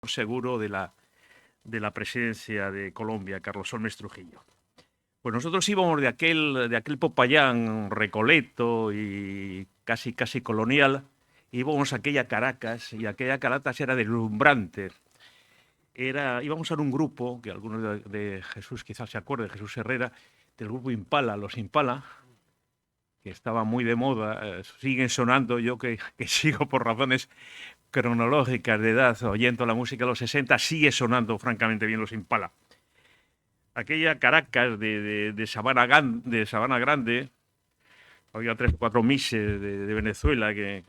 seguro de la presidencia de Colombia, Carlos Holmes Trujillo. Pues nosotros íbamos de aquel Popayán recoleto y casi colonial, íbamos a aquella Caracas, y aquella Caracas era deslumbrante. Íbamos a un grupo, que algunos de Jesús quizás se acuerden, Jesús Herrera, del grupo Impala, los Impala, que estaba muy de moda, siguen sonando. Yo que sigo por razones cronológicas de edad, oyendo la música de los 60, sigue sonando francamente bien los Impala. Aquella Caracas de Sabana Grande, había 3 o 4 mises de Venezuela que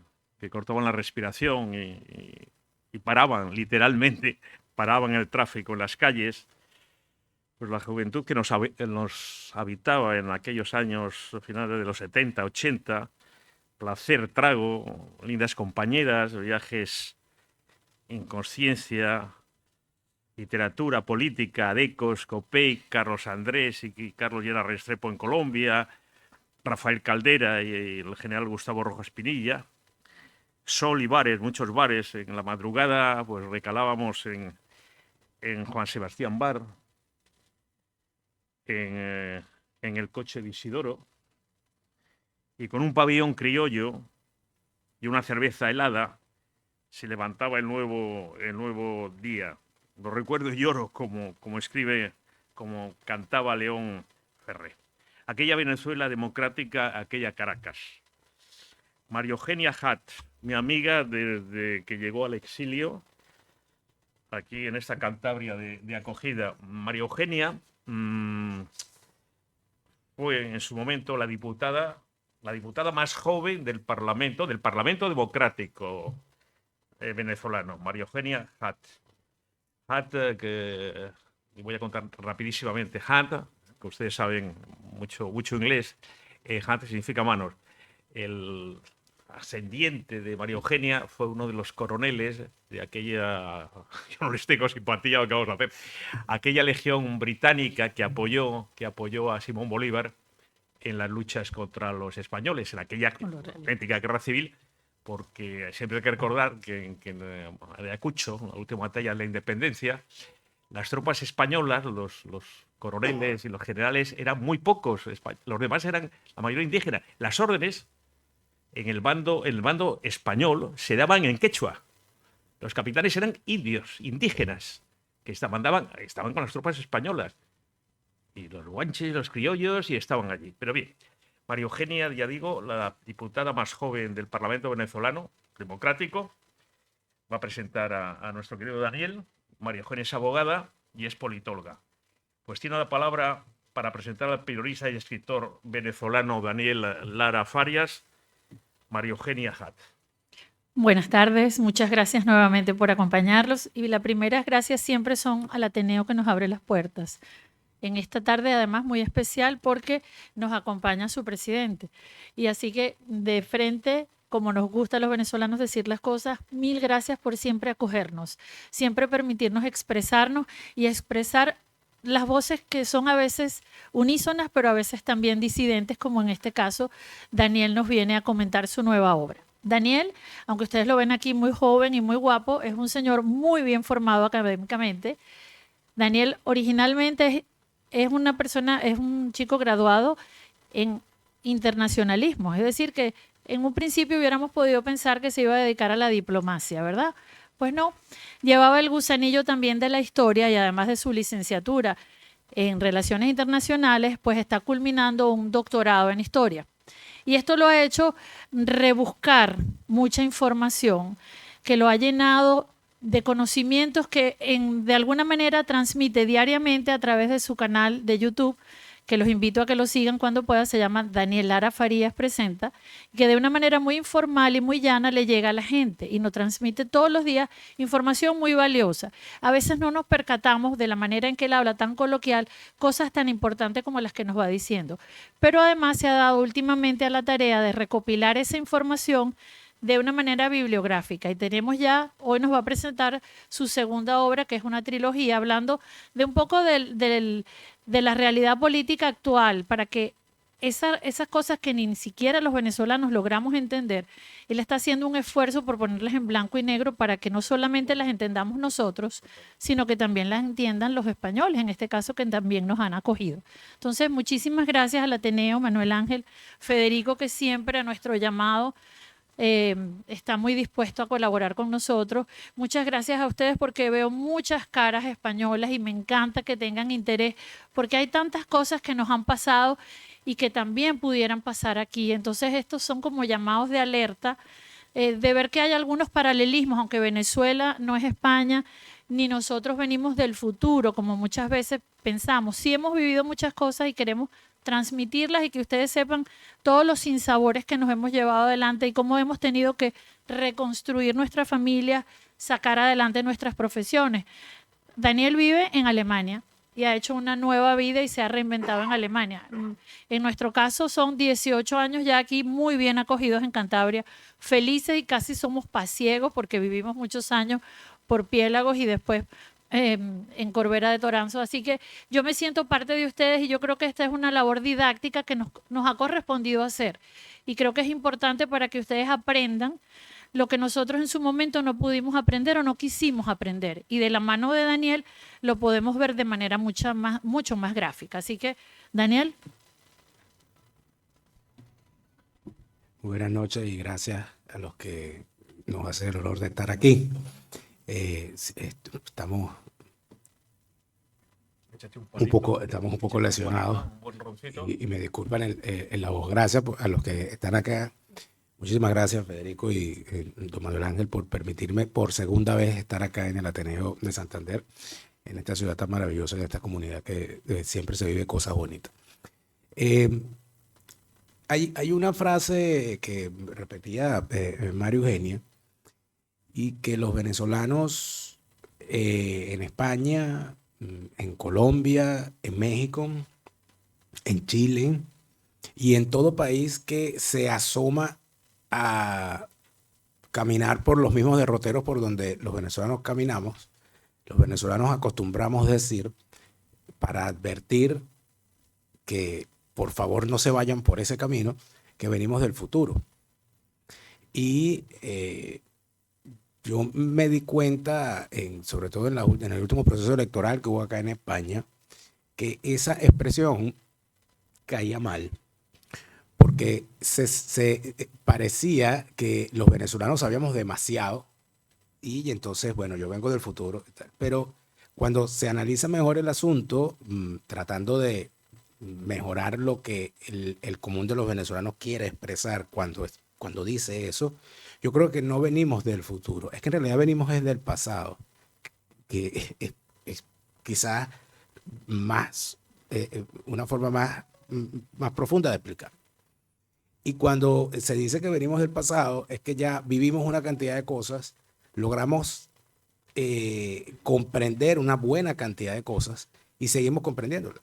cortaban la respiración y paraban, literalmente, paraban el tráfico en las calles. Pues la juventud que nos habitaba en aquellos años, finales de los 70, 80, placer, trago, lindas compañeras, viajes en conciencia, literatura, política, Decos, Copey, Carlos Andrés y Carlos Lleras Restrepo en Colombia, Rafael Caldera y el general Gustavo Rojas Pinilla, sol y bares, muchos bares. En la madrugada pues recalábamos en Juan Sebastián Bar, en el coche de Isidoro, y con un pabellón criollo y una cerveza helada se levantaba el nuevo día. Lo recuerdo y lloro como cantaba León Ferré. Aquella Venezuela democrática, aquella Caracas. María Eugenia Hatt, mi amiga desde que llegó al exilio, aquí en esta Cantabria de acogida. María Eugenia fue en su momento la diputada más joven del Parlamento Democrático venezolano, María Eugenia Hatt. Hatt, que voy a contar rapidísimamente. Hatt, que ustedes saben mucho inglés, Hatt significa manos. El ascendiente de María Eugenia fue uno de los coroneles de aquella, yo no les tengo simpatía lo que vamos a hacer, aquella legión británica que apoyó a Simón Bolívar en las luchas contra los españoles, en aquella auténtica guerra civil, porque siempre hay que recordar que en Ayacucho, la última batalla de la independencia, las tropas españolas, los coroneles y los generales eran muy pocos, los demás eran la mayoría indígenas. Las órdenes en el bando español se daban en quechua. Los capitanes eran indios, indígenas, que estaban con las tropas españolas. Y los guanches, los criollos, y estaban allí. Pero bien, María Eugenia, ya digo, la diputada más joven del Parlamento venezolano, democrático, va a presentar a nuestro querido Daniel. María Eugenia es abogada y es politóloga. Pues tiene la palabra para presentar al periodista y escritor venezolano Daniel Lara Farias, María Eugenia Hatt. Buenas tardes, muchas gracias nuevamente por acompañarlos. Y las primeras gracias siempre son al Ateneo, que nos abre las puertas. En esta tarde, además, muy especial porque nos acompaña su presidente. Y así que, de frente, como nos gusta a los venezolanos decir las cosas, mil gracias por siempre acogernos, siempre permitirnos expresarnos y expresar las voces que son a veces unísonas, pero a veces también disidentes, como en este caso, Daniel nos viene a comentar su nueva obra. Daniel, aunque ustedes lo ven aquí muy joven y muy guapo, es un señor muy bien formado académicamente. Daniel originalmente es un chico graduado en internacionalismo, es decir, que en un principio hubiéramos podido pensar que se iba a dedicar a la diplomacia, ¿verdad? Pues no, llevaba el gusanillo también de la historia, y además de su licenciatura en Relaciones Internacionales, pues está culminando un doctorado en historia. Y esto lo ha hecho rebuscar mucha información, que lo ha llenado de conocimientos que de alguna manera transmite diariamente a través de su canal de YouTube, que los invito a que lo sigan cuando pueda. Se llama Daniel Lara Farías Presenta, que de una manera muy informal y muy llana le llega a la gente y nos transmite todos los días información muy valiosa. A veces no nos percatamos de la manera en que él habla tan coloquial, cosas tan importantes como las que nos va diciendo. Pero además se ha dado últimamente a la tarea de recopilar esa información de una manera bibliográfica, y tenemos ya, hoy nos va a presentar su segunda obra, que es una trilogía, hablando de un poco de la realidad política actual, para que esas cosas que ni siquiera los venezolanos logramos entender, él está haciendo un esfuerzo por ponerlas en blanco y negro para que no solamente las entendamos nosotros, sino que también las entiendan los españoles, en este caso que también nos han acogido. Entonces, muchísimas gracias al Ateneo, Manuel Ángel, Federico, que siempre a nuestro llamado está muy dispuesto a colaborar con nosotros. Muchas gracias a ustedes porque veo muchas caras españolas y me encanta que tengan interés porque hay tantas cosas que nos han pasado y que también pudieran pasar aquí. Entonces estos son como llamados de alerta de ver que hay algunos paralelismos, aunque Venezuela no es España, ni nosotros venimos del futuro, como muchas veces pensamos. Sí hemos vivido muchas cosas y queremos transmitirlas y que ustedes sepan todos los sinsabores que nos hemos llevado adelante y cómo hemos tenido que reconstruir nuestra familia, sacar adelante nuestras profesiones. Daniel vive en Alemania y ha hecho una nueva vida y se ha reinventado en Alemania. En nuestro caso son 18 años ya aquí muy bien acogidos en Cantabria, felices y casi somos pasiegos porque vivimos muchos años por Piélagos y después en Corbera de Toranzo. Así que yo me siento parte de ustedes y yo creo que esta es una labor didáctica que nos ha correspondido hacer. Y creo que es importante para que ustedes aprendan lo que nosotros en su momento no pudimos aprender o no quisimos aprender. Y de la mano de Daniel lo podemos ver de manera mucho más gráfica. Así que, Daniel. Buenas noches y gracias a los que nos hacen el honor de estar aquí. Estamos un poco lesionados y me disculpan en la voz. Gracias a los que están acá. Muchísimas gracias, Federico y don Manuel Ángel, por permitirme por segunda vez estar acá en el Ateneo de Santander, en esta ciudad tan maravillosa, en esta comunidad que siempre se vive cosas bonitas. Hay una frase que repetía María Eugenia, y que los venezolanos en España, en Colombia, en México, en Chile y en todo país que se asoma a caminar por los mismos derroteros por donde los venezolanos caminamos, los venezolanos acostumbramos a decir para advertir que por favor no se vayan por ese camino, que venimos del futuro. Y yo me di cuenta, sobre todo en el último proceso electoral que hubo acá en España, que esa expresión caía mal, porque se parecía que los venezolanos sabíamos demasiado y entonces, bueno, yo vengo del futuro, pero cuando se analiza mejor el asunto, tratando de mejorar lo que el común de los venezolanos quiere expresar cuando dice eso, yo creo que no venimos del futuro, es que en realidad venimos desde el pasado, que es quizás más, una forma más profunda de explicar. Y cuando se dice que venimos del pasado, es que ya vivimos una cantidad de cosas, logramos comprender una buena cantidad de cosas y seguimos comprendiéndolas.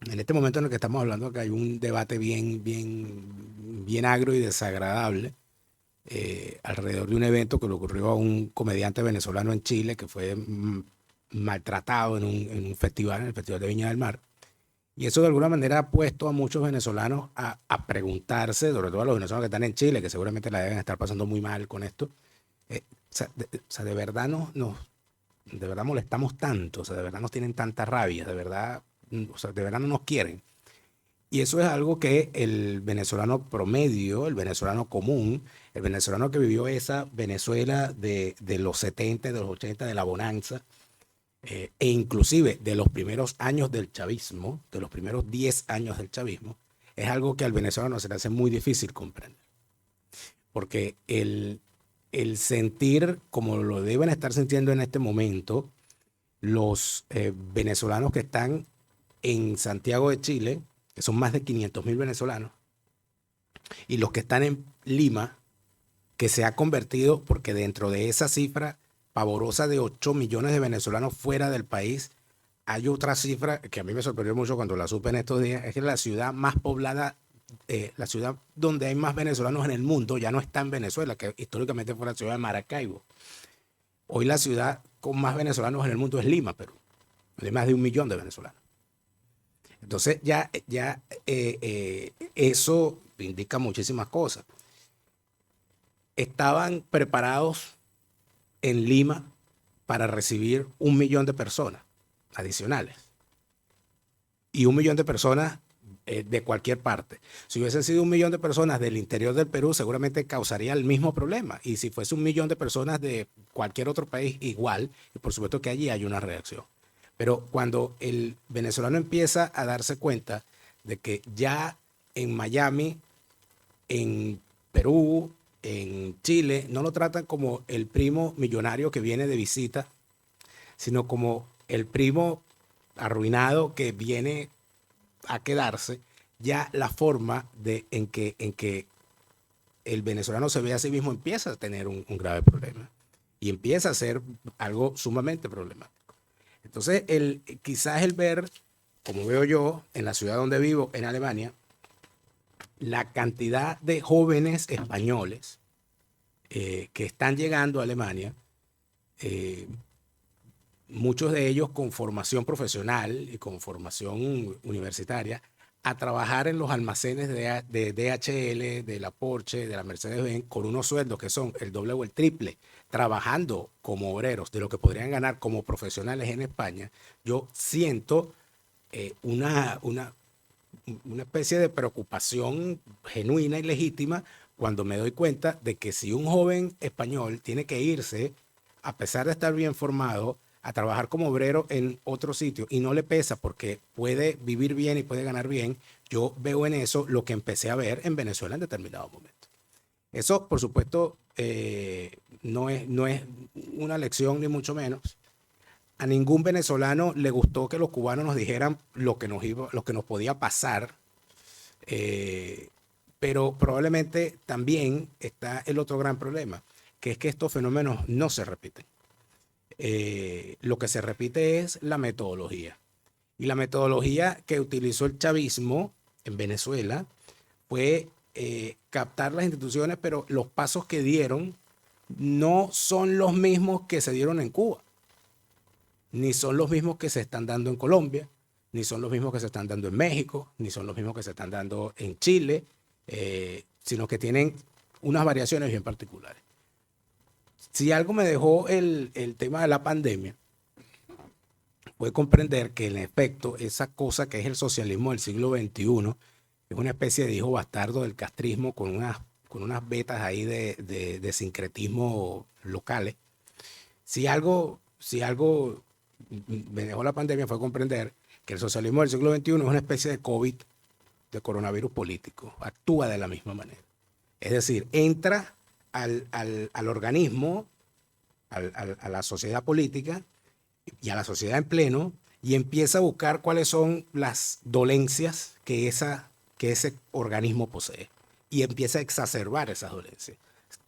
En este momento en el que estamos hablando, que hay un debate bien agrio y desagradable alrededor de un evento que le ocurrió a un comediante venezolano en Chile que fue maltratado en un festival, en el Festival de Viña del Mar. Y eso de alguna manera ha puesto a muchos venezolanos a preguntarse, sobre todo a los venezolanos que están en Chile, que seguramente la deben estar pasando muy mal con esto. De verdad de verdad molestamos tanto, o sea, de verdad nos tienen tanta rabia, de verdad no nos quieren. Y eso es algo que el venezolano promedio, el venezolano común, el venezolano que vivió esa Venezuela de los 70, de los 80, de la bonanza, e inclusive de los primeros años del chavismo, de los primeros 10 años del chavismo, es algo que al venezolano se le hace muy difícil comprender. Porque el sentir, como lo deben estar sintiendo en este momento, los venezolanos que están en Santiago de Chile, que son más de 500.000 venezolanos, y los que están en Lima, que se ha convertido, porque dentro de esa cifra pavorosa de 8 millones de venezolanos fuera del país, hay otra cifra que a mí me sorprendió mucho cuando la supe en estos días, es que la ciudad más poblada, la ciudad donde hay más venezolanos en el mundo, ya no está en Venezuela, que históricamente fue la ciudad de Maracaibo. Hoy la ciudad con más venezolanos en el mundo es Lima, Perú, de más de 1 millón de venezolanos. Entonces eso indica muchísimas cosas. Estaban preparados en Lima para recibir 1 millón de personas adicionales y 1 millón de personas de cualquier parte. Si hubiesen sido 1 millón de personas del interior del Perú, seguramente causaría el mismo problema. Y si fuese 1 millón de personas de cualquier otro país, igual. Y por supuesto que allí hay una reacción. Pero cuando el venezolano empieza a darse cuenta de que ya en Miami, en Perú, en Chile, no lo tratan como el primo millonario que viene de visita, sino como el primo arruinado que viene a quedarse, ya la forma en que el venezolano se ve a sí mismo empieza a tener un grave problema y empieza a ser algo sumamente problemático. Entonces, quizás el ver, como veo yo en la ciudad donde vivo, en Alemania, la cantidad de jóvenes españoles que están llegando a Alemania, muchos de ellos con formación profesional y con formación universitaria, a trabajar en los almacenes de DHL, de la Porsche, de la Mercedes-Benz, con unos sueldos que son el doble o el triple, trabajando como obreros de lo que podrían ganar como profesionales en España. Yo siento una especie de preocupación genuina y legítima cuando me doy cuenta de que si un joven español tiene que irse, a pesar de estar bien formado, a trabajar como obrero en otro sitio y no le pesa porque puede vivir bien y puede ganar bien, yo veo en eso lo que empecé a ver en Venezuela en determinado momento. Eso, por supuesto, no es una lección ni mucho menos. A ningún venezolano le gustó que los cubanos nos dijeran lo que nos podía pasar, pero probablemente también está el otro gran problema, que es que estos fenómenos no se repiten. Lo que se repite es la metodología. Y la metodología que utilizó el chavismo en Venezuela fue captar las instituciones, pero los pasos que dieron no son los mismos que se dieron en Cuba, ni son los mismos que se están dando en Colombia, ni son los mismos que se están dando en México, ni son los mismos que se están dando en Chile, sino que tienen unas variaciones bien particulares. Si algo me dejó el tema de la pandemia, fue comprender que en efecto esa cosa que es el socialismo del siglo XXI es una especie de hijo bastardo del castrismo con unas vetas ahí de sincretismo locales. Si algo me dejó la pandemia fue comprender que el socialismo del siglo XXI es una especie de COVID, de coronavirus político, actúa de la misma manera. Es decir, entra al organismo, a la sociedad política y a la sociedad en pleno y empieza a buscar cuáles son las dolencias que ese organismo posee y empieza a exacerbar esas dolencias.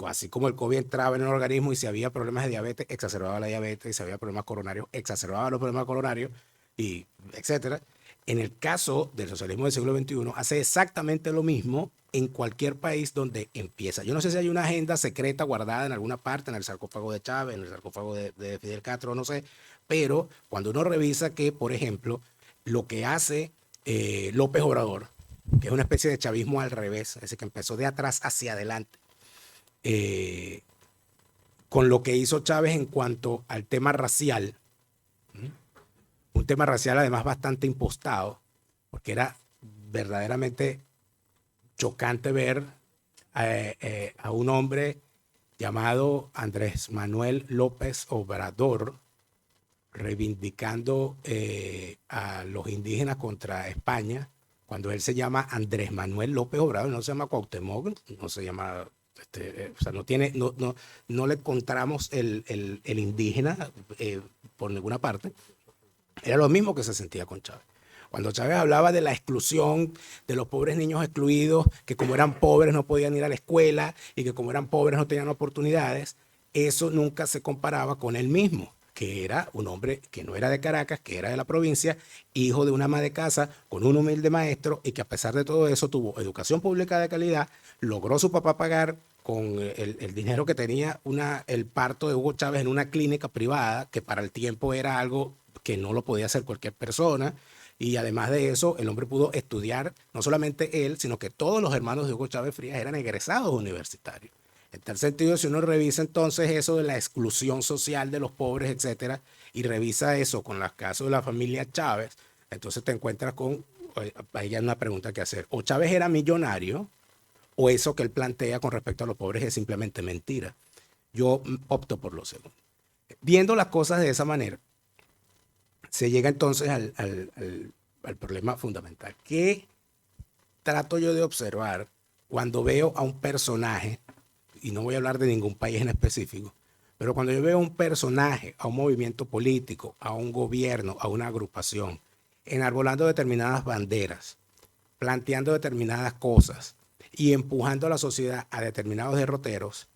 Así como el COVID entraba en el organismo y si había problemas de diabetes, exacerbaba la diabetes, y si había problemas coronarios, exacerbaba los problemas coronarios, y etcétera. En el caso del socialismo del siglo XXI, hace exactamente lo mismo en cualquier país donde empieza. Yo no sé si hay una agenda secreta guardada en alguna parte, en el sarcófago de Chávez, en el sarcófago de Fidel Castro, no sé, pero cuando uno revisa que, por ejemplo, lo que hace López Obrador, que es una especie de chavismo al revés, es decir, que empezó de atrás hacia adelante, con lo que hizo Chávez en cuanto al tema racial, un tema racial además bastante impostado, porque era verdaderamente chocante ver a un hombre llamado Andrés Manuel López Obrador reivindicando a los indígenas contra España, cuando él se llama Andrés Manuel López Obrador, no se llama Cuauhtémoc, no se llama... o sea, no le encontramos el indígena por ninguna parte. Era lo mismo que se sentía con Chávez. Cuando Chávez hablaba de la exclusión de los pobres niños excluidos, que como eran pobres no podían ir a la escuela y que como eran pobres no tenían oportunidades, eso nunca se comparaba con él mismo, que era un hombre que no era de Caracas, que era de la provincia, hijo de una ama de casa con un humilde maestro y que a pesar de todo eso tuvo educación pública de calidad, logró su papá pagar con el dinero que tenía el parto de Hugo Chávez en una clínica privada, que para el tiempo era algo que no lo podía hacer cualquier persona, Y además de eso, el hombre pudo estudiar, no solamente él, sino que todos los hermanos de Hugo Chávez Frías eran egresados universitarios. En tal sentido, si uno revisa entonces eso de la exclusión social de los pobres, etcétera, y revisa eso con los casos de la familia Chávez, entonces te encuentras con, ahí hay una pregunta que hacer. O Chávez era millonario, o eso que él plantea con respecto a los pobres es simplemente mentira. Yo opto por lo segundo. Viendo las cosas de esa manera, se llega entonces al problema fundamental. ¿Qué trato yo de observar cuando veo a un personaje, y no voy a hablar de ningún país en específico, pero cuando yo veo a un personaje, a un movimiento político, a un gobierno, a una agrupación, enarbolando determinadas banderas, planteando determinadas cosas y empujando a la sociedad a determinados derroteros,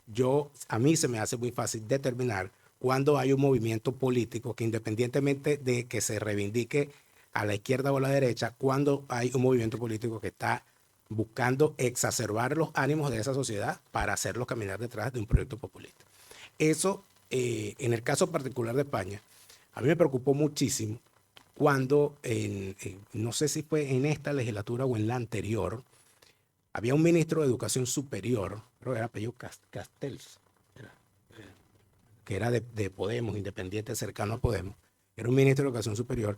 a mí se me hace muy fácil determinar cuando hay un movimiento político que, independientemente de que se reivindique a la izquierda o a la derecha, cuando hay un movimiento político que está buscando exacerbar los ánimos de esa sociedad para hacerlos caminar detrás de un proyecto populista. Eso, en el caso particular de España, a mí me preocupó muchísimo cuando, no sé si fue en esta legislatura o en la anterior, había un ministro de Educación Superior, creo que era apellido Castells, que era de Podemos, independiente, cercano a Podemos, era un ministro de Educación Superior,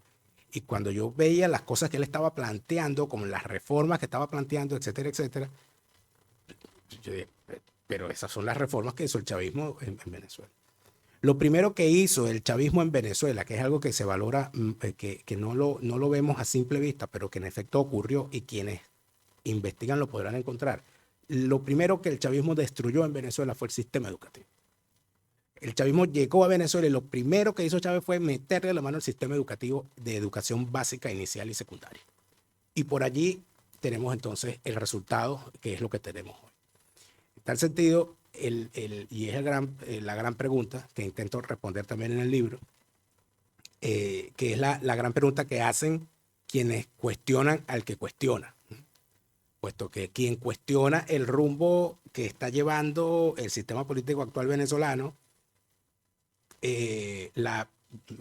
y cuando yo veía las cosas que él estaba planteando, como las reformas que estaba planteando, etcétera, etcétera, yo dije, pero esas son las reformas que hizo el chavismo en Venezuela. Lo primero que hizo el chavismo en Venezuela, que es algo que se valora, que no lo vemos a simple vista, pero que en efecto ocurrió y quienes investigan lo podrán encontrar. Lo primero que el chavismo destruyó en Venezuela fue el sistema educativo. El chavismo llegó a Venezuela y lo primero que hizo Chávez fue meterle la mano al sistema educativo de educación básica, inicial y secundaria. Y por allí tenemos entonces el resultado, que es lo que tenemos hoy. En tal sentido, y es la gran pregunta que intento responder también en el libro, que es la gran pregunta que hacen quienes cuestionan al que cuestiona. Puesto que quien cuestiona el rumbo que está llevando el sistema político actual venezolano,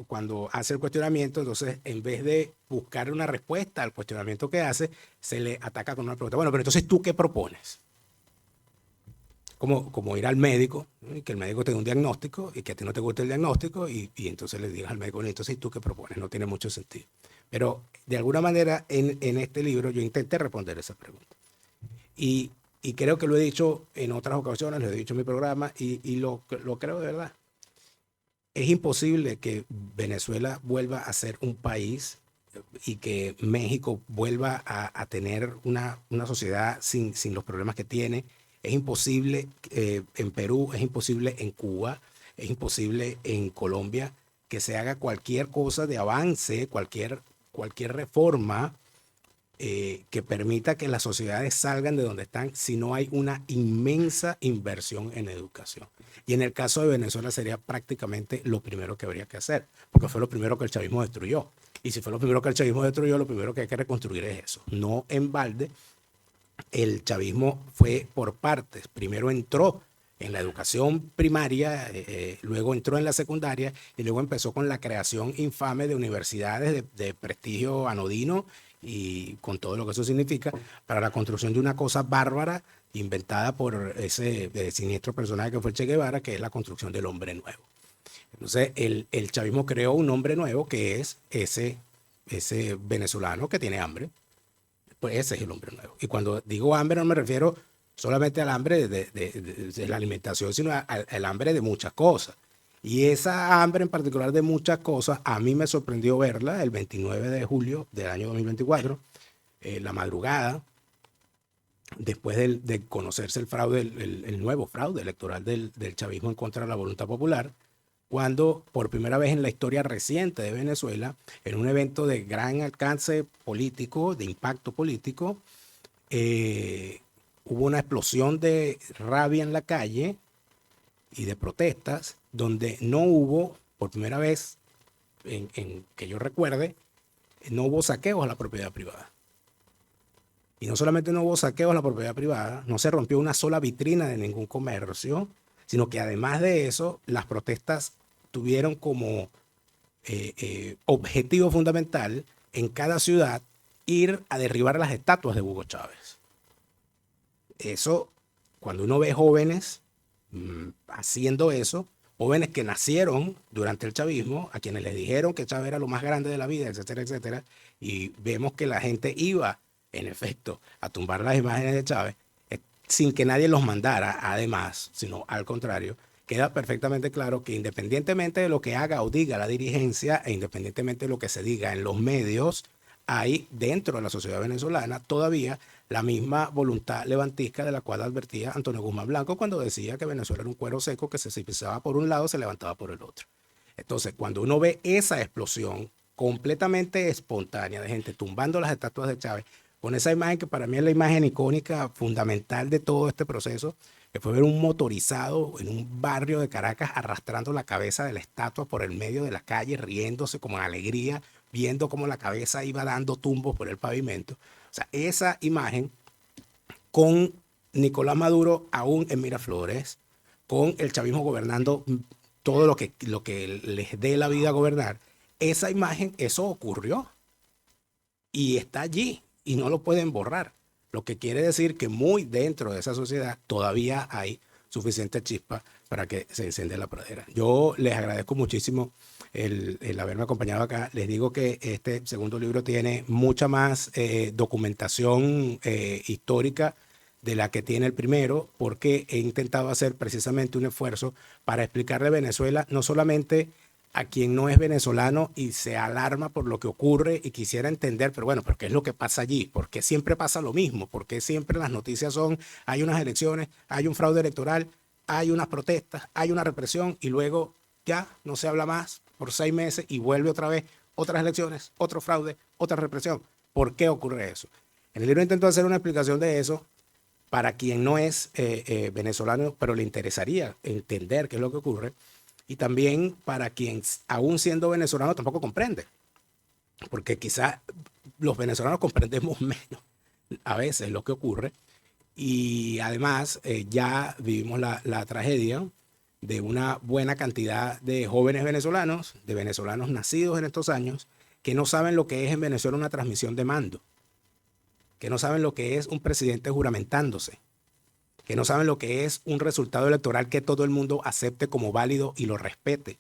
cuando hace el cuestionamiento, entonces en vez de buscar una respuesta al cuestionamiento que hace, se le ataca con una pregunta. Bueno, pero entonces ¿tú qué propones? Como ir al médico, ¿no? Y que el médico te dé un diagnóstico y que a ti no te guste el diagnóstico y entonces le digas al médico, bueno, entonces ¿tú qué propones? No tiene mucho sentido. Pero de alguna manera en este libro yo intenté responder esa pregunta. Y creo que lo he dicho en otras ocasiones, lo he dicho en mi programa y lo creo de verdad. Es imposible que Venezuela vuelva a ser un país y que México vuelva a tener una sociedad sin los problemas que tiene. Es imposible en Perú, es imposible en Cuba, es imposible en Colombia que se haga cualquier cosa de avance, cualquier reforma que permita que las sociedades salgan de donde están si no hay una inmensa inversión en educación. Y en el caso de Venezuela sería prácticamente lo primero que habría que hacer, porque fue lo primero que el chavismo destruyó. Y si fue lo primero que el chavismo destruyó, lo primero que hay que reconstruir es eso. No en balde, el chavismo fue por partes. Primero entró en la educación primaria, luego entró en la secundaria y luego empezó con la creación infame de universidades de prestigio anodino y con todo lo que eso significa para la construcción de una cosa bárbara inventada por ese siniestro personaje que fue Che Guevara, que es la construcción del hombre nuevo. Entonces el chavismo creó un hombre nuevo que es ese venezolano que tiene hambre. Pues ese es el hombre nuevo. Y cuando digo hambre no me refiero solamente al hambre de la alimentación, sino al hambre de muchas cosas. Y esa hambre en particular de muchas cosas, a mí me sorprendió verla el 29 de julio del año 2024, la madrugada, después de conocerse el fraude, el nuevo fraude electoral del chavismo en contra de la voluntad popular, cuando por primera vez en la historia reciente de Venezuela, en un evento de gran alcance político, de impacto político, hubo una explosión de rabia en la calle y de protestas, donde no hubo, por primera vez en que yo recuerde, no hubo saqueos a la propiedad privada. Y no solamente no hubo saqueos a la propiedad privada, no se rompió una sola vitrina de ningún comercio, sino que además de eso, las protestas tuvieron como objetivo fundamental en cada ciudad ir a derribar las estatuas de Hugo Chávez. Eso, cuando uno ve jóvenes haciendo eso, jóvenes que nacieron durante el chavismo, a quienes les dijeron que Chávez era lo más grande de la vida, etcétera, etcétera, y vemos que la gente iba, en efecto, a tumbar las imágenes de Chávez, sin que nadie los mandara, además, sino al contrario, queda perfectamente claro que independientemente de lo que haga o diga la dirigencia, e independientemente de lo que se diga en los medios, hay dentro de la sociedad venezolana todavía la misma voluntad levantisca de la cual advertía Antonio Guzmán Blanco cuando decía que Venezuela era un cuero seco que se pisaba por un lado, se levantaba por el otro. Entonces, cuando uno ve esa explosión completamente espontánea de gente tumbando las estatuas de Chávez, con esa imagen que para mí es la imagen icónica fundamental de todo este proceso, que fue ver un motorizado en un barrio de Caracas arrastrando la cabeza de la estatua por el medio de la calle, riéndose como en alegría, viendo cómo la cabeza iba dando tumbos por el pavimento. O sea, esa imagen con Nicolás Maduro aún en Miraflores, con el chavismo gobernando todo lo que les dé la vida a gobernar, esa imagen, eso ocurrió y está allí y no lo pueden borrar. Lo que quiere decir que muy dentro de esa sociedad todavía hay suficiente chispa para que se encienda la pradera. Yo les agradezco muchísimo el haberme acompañado acá. Les digo que este segundo libro tiene mucha más documentación histórica de la que tiene el primero, porque he intentado hacer precisamente un esfuerzo para explicarle a Venezuela no solamente a quien no es venezolano y se alarma por lo que ocurre y quisiera entender, pero bueno, ¿pero qué es lo que pasa allí? ¿Por qué siempre pasa lo mismo? ¿Por qué siempre las noticias son, hay unas elecciones, hay un fraude electoral, hay unas protestas, hay una represión y luego ya no se habla más por 6 meses y vuelve otra vez otras elecciones, otro fraude, otra represión? ¿Por qué ocurre eso? En el libro intento hacer una explicación de eso para quien no es venezolano, pero le interesaría entender qué es lo que ocurre. Y también para quien, aún siendo venezolano, tampoco comprende. Porque quizás los venezolanos comprendemos menos a veces lo que ocurre. Y además ya vivimos la tragedia de una buena cantidad de jóvenes venezolanos, de venezolanos nacidos en estos años, que no saben lo que es en Venezuela una transmisión de mando, que no saben lo que es un presidente juramentándose, que no saben lo que es un resultado electoral que todo el mundo acepte como válido y lo respete,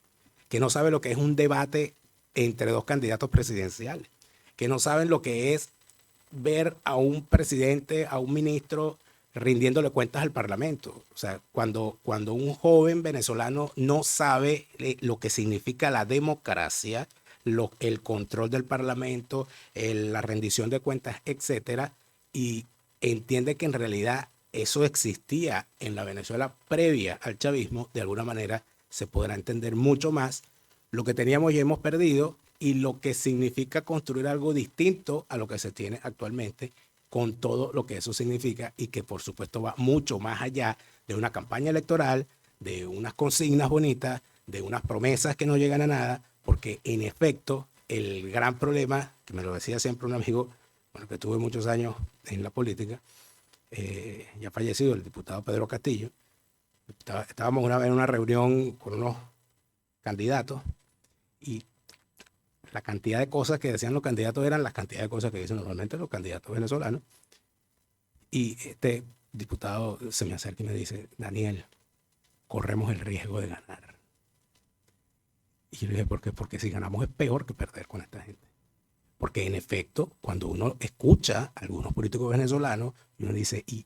que no saben lo que es un debate entre dos candidatos presidenciales, que no saben lo que es ver a un presidente, a un ministro rindiéndole cuentas al Parlamento. O sea, cuando un joven venezolano no sabe lo que significa la democracia, el control del Parlamento, la rendición de cuentas, etcétera, y entiende que en realidad eso existía en la Venezuela previa al chavismo, de alguna manera se podrá entender mucho más lo que teníamos y hemos perdido y lo que significa construir algo distinto a lo que se tiene actualmente, con todo lo que eso significa y que por supuesto va mucho más allá de una campaña electoral, de unas consignas bonitas, de unas promesas que no llegan a nada, porque en efecto el gran problema, que me lo decía siempre un amigo, bueno, que tuve muchos años en la política, ya fallecido, el diputado Pedro Castillo, estábamos una vez en una reunión con unos candidatos y la cantidad de cosas que decían los candidatos eran las cantidades de cosas que dicen normalmente los candidatos venezolanos. Y este diputado se me acerca y me dice, Daniel, corremos el riesgo de ganar. Y yo le dije, ¿por qué? Porque si ganamos es peor que perder con esta gente. Porque en efecto, cuando uno escucha a algunos políticos venezolanos, uno dice, ¿y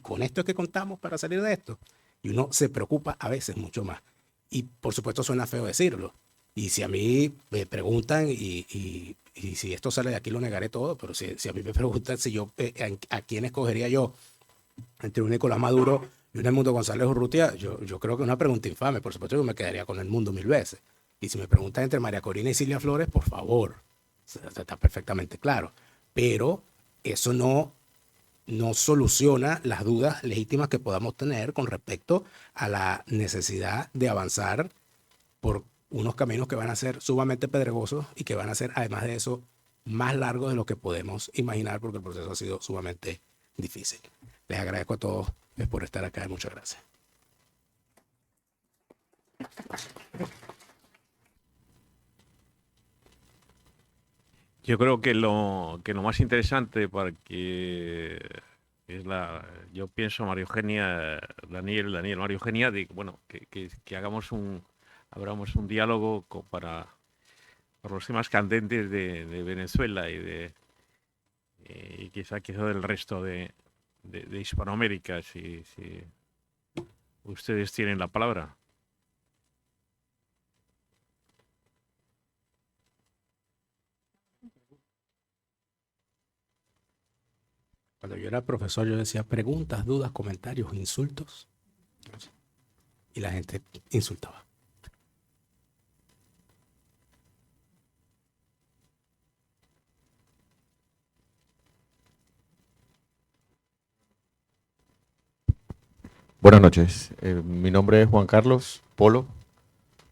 con esto es que contamos para salir de esto? Y uno se preocupa a veces mucho más. Y por supuesto suena feo decirlo. Y si a mí me preguntan, y si esto sale de aquí lo negaré todo, pero si a mí me preguntan si yo, a quién escogería yo entre un Nicolás Maduro y un Edmundo González Urrutia, yo creo que es una pregunta infame. Por supuesto yo me quedaría con el mundo 1000 veces. Y si me preguntan entre María Corina y Cilia Flores, por favor, está perfectamente claro. Pero eso no soluciona las dudas legítimas que podamos tener con respecto a la necesidad de avanzar por unos caminos que van a ser sumamente pedregosos y que van a ser, además de eso, más largos de lo que podemos imaginar porque el proceso ha sido sumamente difícil. Les agradezco a todos por estar acá. Muchas gracias. Yo creo que lo más interesante para que yo pienso, María Eugenia, Daniel, María Eugenia, bueno, que abramos un diálogo por los temas candentes de Venezuela y quizá del resto de Hispanoamérica, si ustedes tienen la palabra. Cuando yo era profesor, yo decía preguntas, dudas, comentarios, insultos. Y la gente insultaba. Buenas noches, mi nombre es Juan Carlos Polo,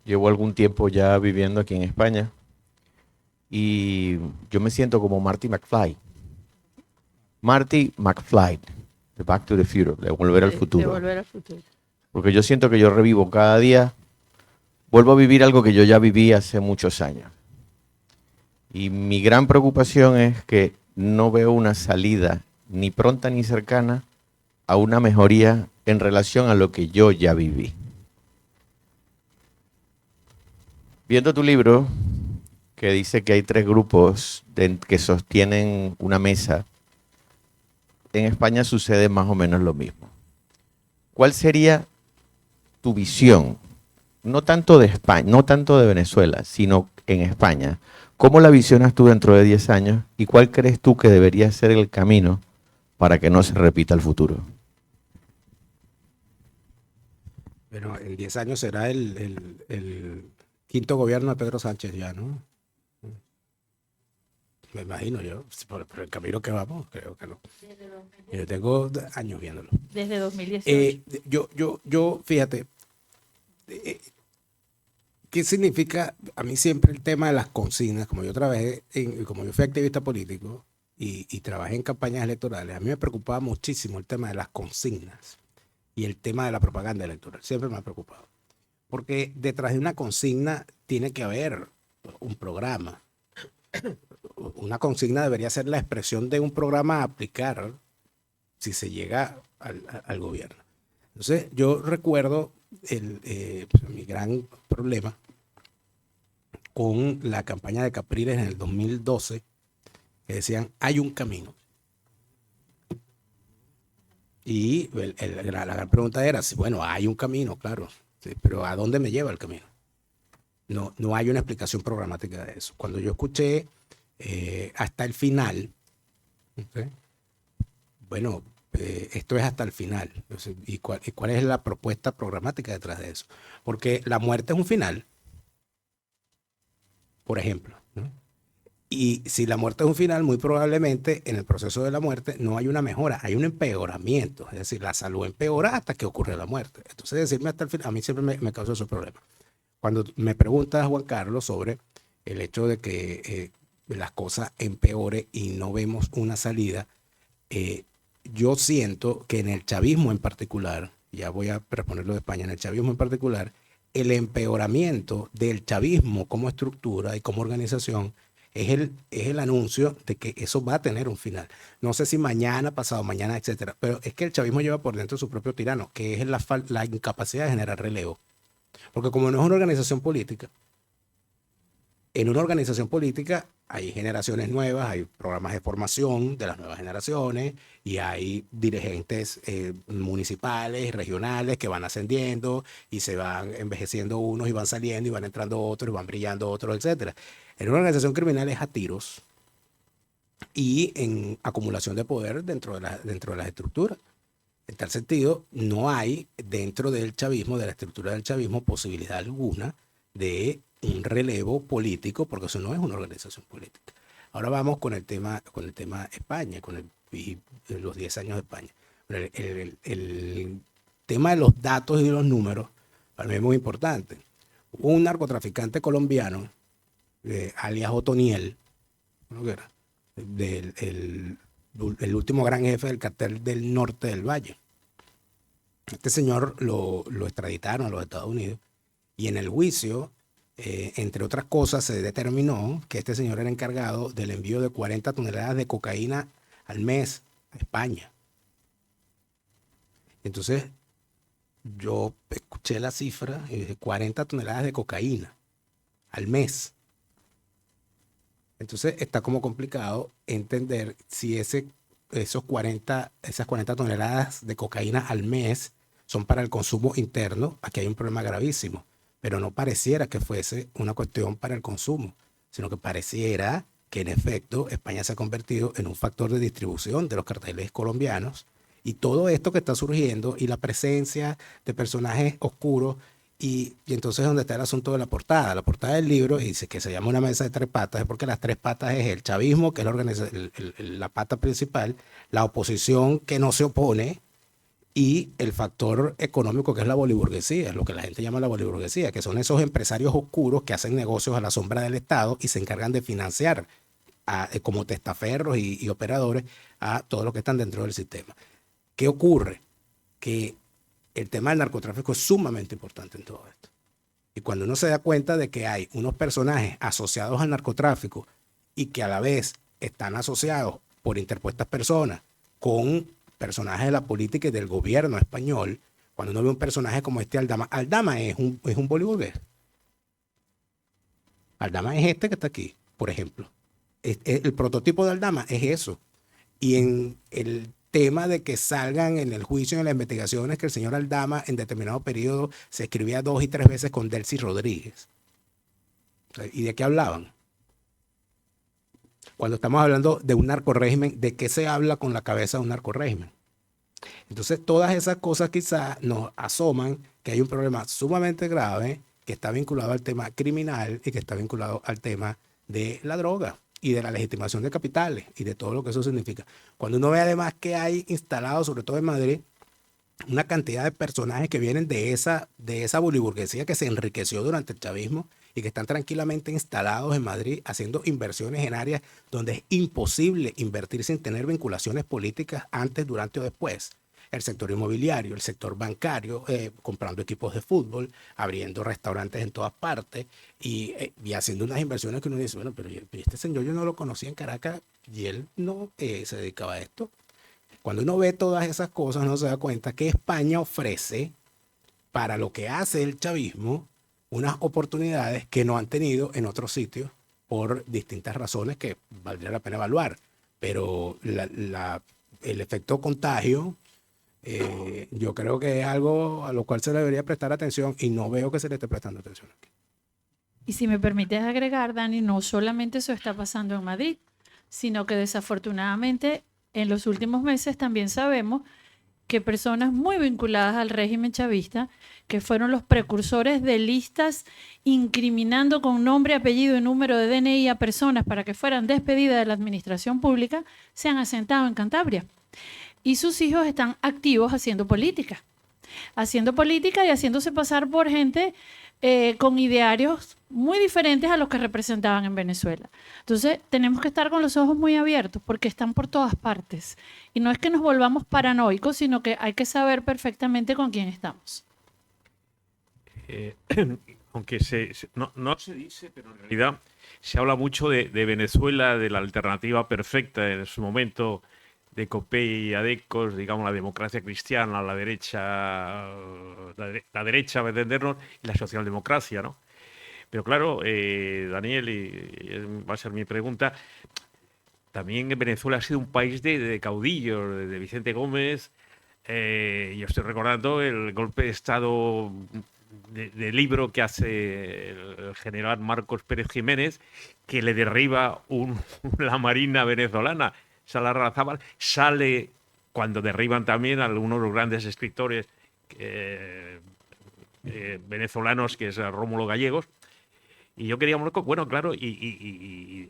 llevo algún tiempo ya viviendo aquí en España y yo me siento como Marty McFly. Marty McFly, de Back to the Future, de Volver al De Futuro. Volver al Futuro. Porque yo siento que yo revivo cada día, vuelvo a vivir algo que yo ya viví hace muchos años. Y mi gran preocupación es que no veo una salida ni pronta ni cercana a una mejoría en relación a lo que yo ya viví. Viendo tu libro, que dice que hay 3 grupos que sostienen una mesa, en España sucede más o menos lo mismo. ¿Cuál sería tu visión? No tanto de España, no tanto de Venezuela, sino en España. ¿Cómo la visionas tú dentro de 10 años y cuál crees tú que debería ser el camino para que no se repita el futuro? Bueno, en 10 años será el quinto gobierno de Pedro Sánchez ya, ¿no? Me imagino yo, por el camino que vamos, creo que no. Yo tengo años viéndolo. Desde 2018. Fíjate, ¿qué significa a mí siempre el tema de las consignas? Como yo como yo fui activista político y trabajé en campañas electorales, a mí me preocupaba muchísimo el tema de las consignas y el tema de la propaganda electoral. Siempre me ha preocupado. Porque detrás de una consigna tiene que haber un programa. Una consigna debería ser la expresión de un programa a aplicar si se llega al gobierno. Entonces, yo recuerdo mi gran problema con la campaña de Capriles en el 2012, que decían, hay un camino. Y la gran pregunta era, bueno, hay un camino, claro, sí, pero ¿a dónde me lleva el camino? No hay una explicación programática de eso. Cuando yo escuché hasta el final, ¿okay? Bueno, esto es hasta el final. Entonces, ¿y cuál es la propuesta programática detrás de eso? Porque la muerte es un final, por ejemplo, ¿no? Y si la muerte es un final, muy probablemente en el proceso de la muerte no hay una mejora, hay un empeoramiento. Es decir, la salud empeora hasta que ocurre la muerte. Entonces, decirme hasta el final, a mí siempre me causó esos problemas. Cuando me preguntas, Juan Carlos, sobre el hecho de que las cosas empeoren y no vemos una salida, yo siento que en el chavismo en particular, ya voy a responderlo de España, en el chavismo en particular, el empeoramiento del chavismo como estructura y como organización es el anuncio de que eso va a tener un final. No sé si mañana, pasado mañana, etcétera, pero es que el chavismo lleva por dentro su propio tirano, que es la incapacidad de generar relevo. Porque como no es una organización política, en una organización política hay generaciones nuevas, hay programas de formación de las nuevas generaciones y hay dirigentes municipales, regionales que van ascendiendo y se van envejeciendo unos y van saliendo y van entrando otros y van brillando otros, etc. En una organización criminal es a tiros y en acumulación de poder dentro de las estructuras. En tal sentido, no hay dentro del chavismo, de la estructura del chavismo, posibilidad alguna de un relevo político, porque eso no es una organización política. Ahora vamos con el tema España, y los 10 años de España. El tema de los datos y de los números para mí es muy importante. Un narcotraficante colombiano, alias Otoniel, ¿no? Era? El último gran jefe del cartel del norte del Valle. Este señor lo extraditaron a los Estados Unidos y en el juicio entre otras cosas, se determinó que este señor era encargado del envío de 40 toneladas de cocaína al mes a España. Entonces, yo escuché la cifra y dije 40 toneladas de cocaína al mes. Entonces, está como complicado entender si esas 40 toneladas de cocaína al mes son para el consumo interno. Aquí hay un problema gravísimo, pero no pareciera que fuese una cuestión para el consumo, sino que pareciera que en efecto España se ha convertido en un factor de distribución de los carteles colombianos, y todo esto que está surgiendo y la presencia de personajes oscuros, y entonces donde está el asunto de la portada. La portada del libro dice que se llama Una mesa de tres patas, es porque las tres patas es el chavismo, que es la pata principal, la oposición que no se opone, y el factor económico, que es la boliburguesía, lo que la gente llama la boliburguesía, que son esos empresarios oscuros que hacen negocios a la sombra del Estado y se encargan de financiar como testaferros y operadores a todos los que están dentro del sistema. ¿Qué ocurre? Que el tema del narcotráfico es sumamente importante en todo esto. Y cuando uno se da cuenta de que hay unos personajes asociados al narcotráfico y que a la vez están asociados por interpuestas personas con personajes de la política y del gobierno español, cuando uno ve un personaje como este Aldama es un boliburgués. Aldama es este que está aquí, por ejemplo. El prototipo de Aldama es eso. Y en el tema de que salgan en el juicio y en las investigaciones que el señor Aldama en determinado periodo se escribía 2 y 3 veces con Delcy Rodríguez. ¿Y de qué hablaban? Cuando estamos hablando de un narcorrégimen, ¿de qué se habla con la cabeza de un narcorrégimen? Entonces, todas esas cosas quizás nos asoman que hay un problema sumamente grave que está vinculado al tema criminal y que está vinculado al tema de la droga y de la legitimación de capitales y de todo lo que eso significa. Cuando uno ve además que hay instalado, sobre todo en Madrid, una cantidad de personajes que vienen de esa boliburguesía que se enriqueció durante el chavismo y que están tranquilamente instalados en Madrid haciendo inversiones en áreas donde es imposible invertir sin tener vinculaciones políticas antes, durante o después. El sector inmobiliario, el sector bancario, comprando equipos de fútbol, abriendo restaurantes en todas partes y haciendo unas inversiones que uno dice, bueno, pero este señor yo no lo conocía en Caracas y él no se dedicaba a esto. Cuando uno ve todas esas cosas, uno se da cuenta que España ofrece para lo que hace el chavismo unas oportunidades que no han tenido en otros sitios por distintas razones que valdría la pena evaluar. Pero el efecto contagio, yo creo que es algo a lo cual se le debería prestar atención y no veo que se le esté prestando atención aquí. Y si me permites agregar, Dani, no solamente eso está pasando en Madrid, sino que desafortunadamente en los últimos meses también sabemos que personas muy vinculadas al régimen chavista, que fueron los precursores de listas incriminando con nombre, apellido y número de DNI a personas para que fueran despedidas de la administración pública, se han asentado en Cantabria. Y sus hijos están activos haciendo política y haciéndose pasar por gente con idearios muy diferentes a los que representaban en Venezuela. Entonces, tenemos que estar con los ojos muy abiertos porque están por todas partes. Y no es que nos volvamos paranoicos, sino que hay que saber perfectamente con quién estamos. Aunque no se dice, pero en realidad se habla mucho de Venezuela, de la alternativa perfecta en su momento, de Copey y Adecos, digamos, la democracia cristiana, la derecha, para entendernos, y la socialdemocracia, ¿no? Pero claro, Daniel, y va a ser mi pregunta, también Venezuela ha sido un país de caudillos, de Vicente Gómez. Yo estoy recordando el golpe de Estado de libro que hace el general Marcos Pérez Jiménez, que le derriba la marina venezolana. Larrazábal sale cuando derriban también a algunos de los grandes escritores venezolanos, que es Rómulo Gallegos. Y yo quería, bueno, claro, y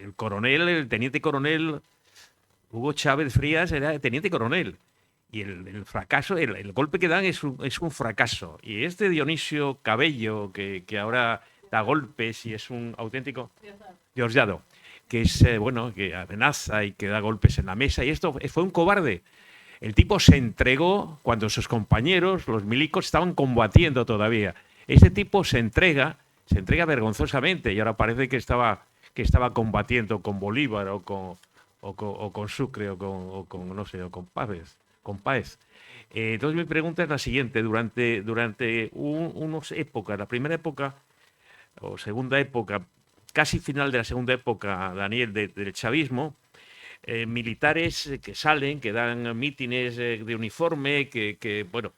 el teniente coronel Hugo Chávez Frías era teniente coronel. Y el fracaso, el golpe que dan es un fracaso. Y este Dionisio Cabello, que ahora da golpes y es un auténtico Diosdado, que es, que amenaza y que da golpes en la mesa. Y esto fue un cobarde. El tipo se entregó cuando sus compañeros, los milicos, estaban combatiendo todavía. Este tipo se entrega se entrega vergonzosamente y ahora parece que estaba combatiendo con Bolívar o con Sucre o con no sé, o con Páez. Entonces mi pregunta es la siguiente: durante unas épocas, la primera época o segunda época, casi final de la segunda época, Daniel, del chavismo, militares que salen, que dan mítines de uniforme, bueno,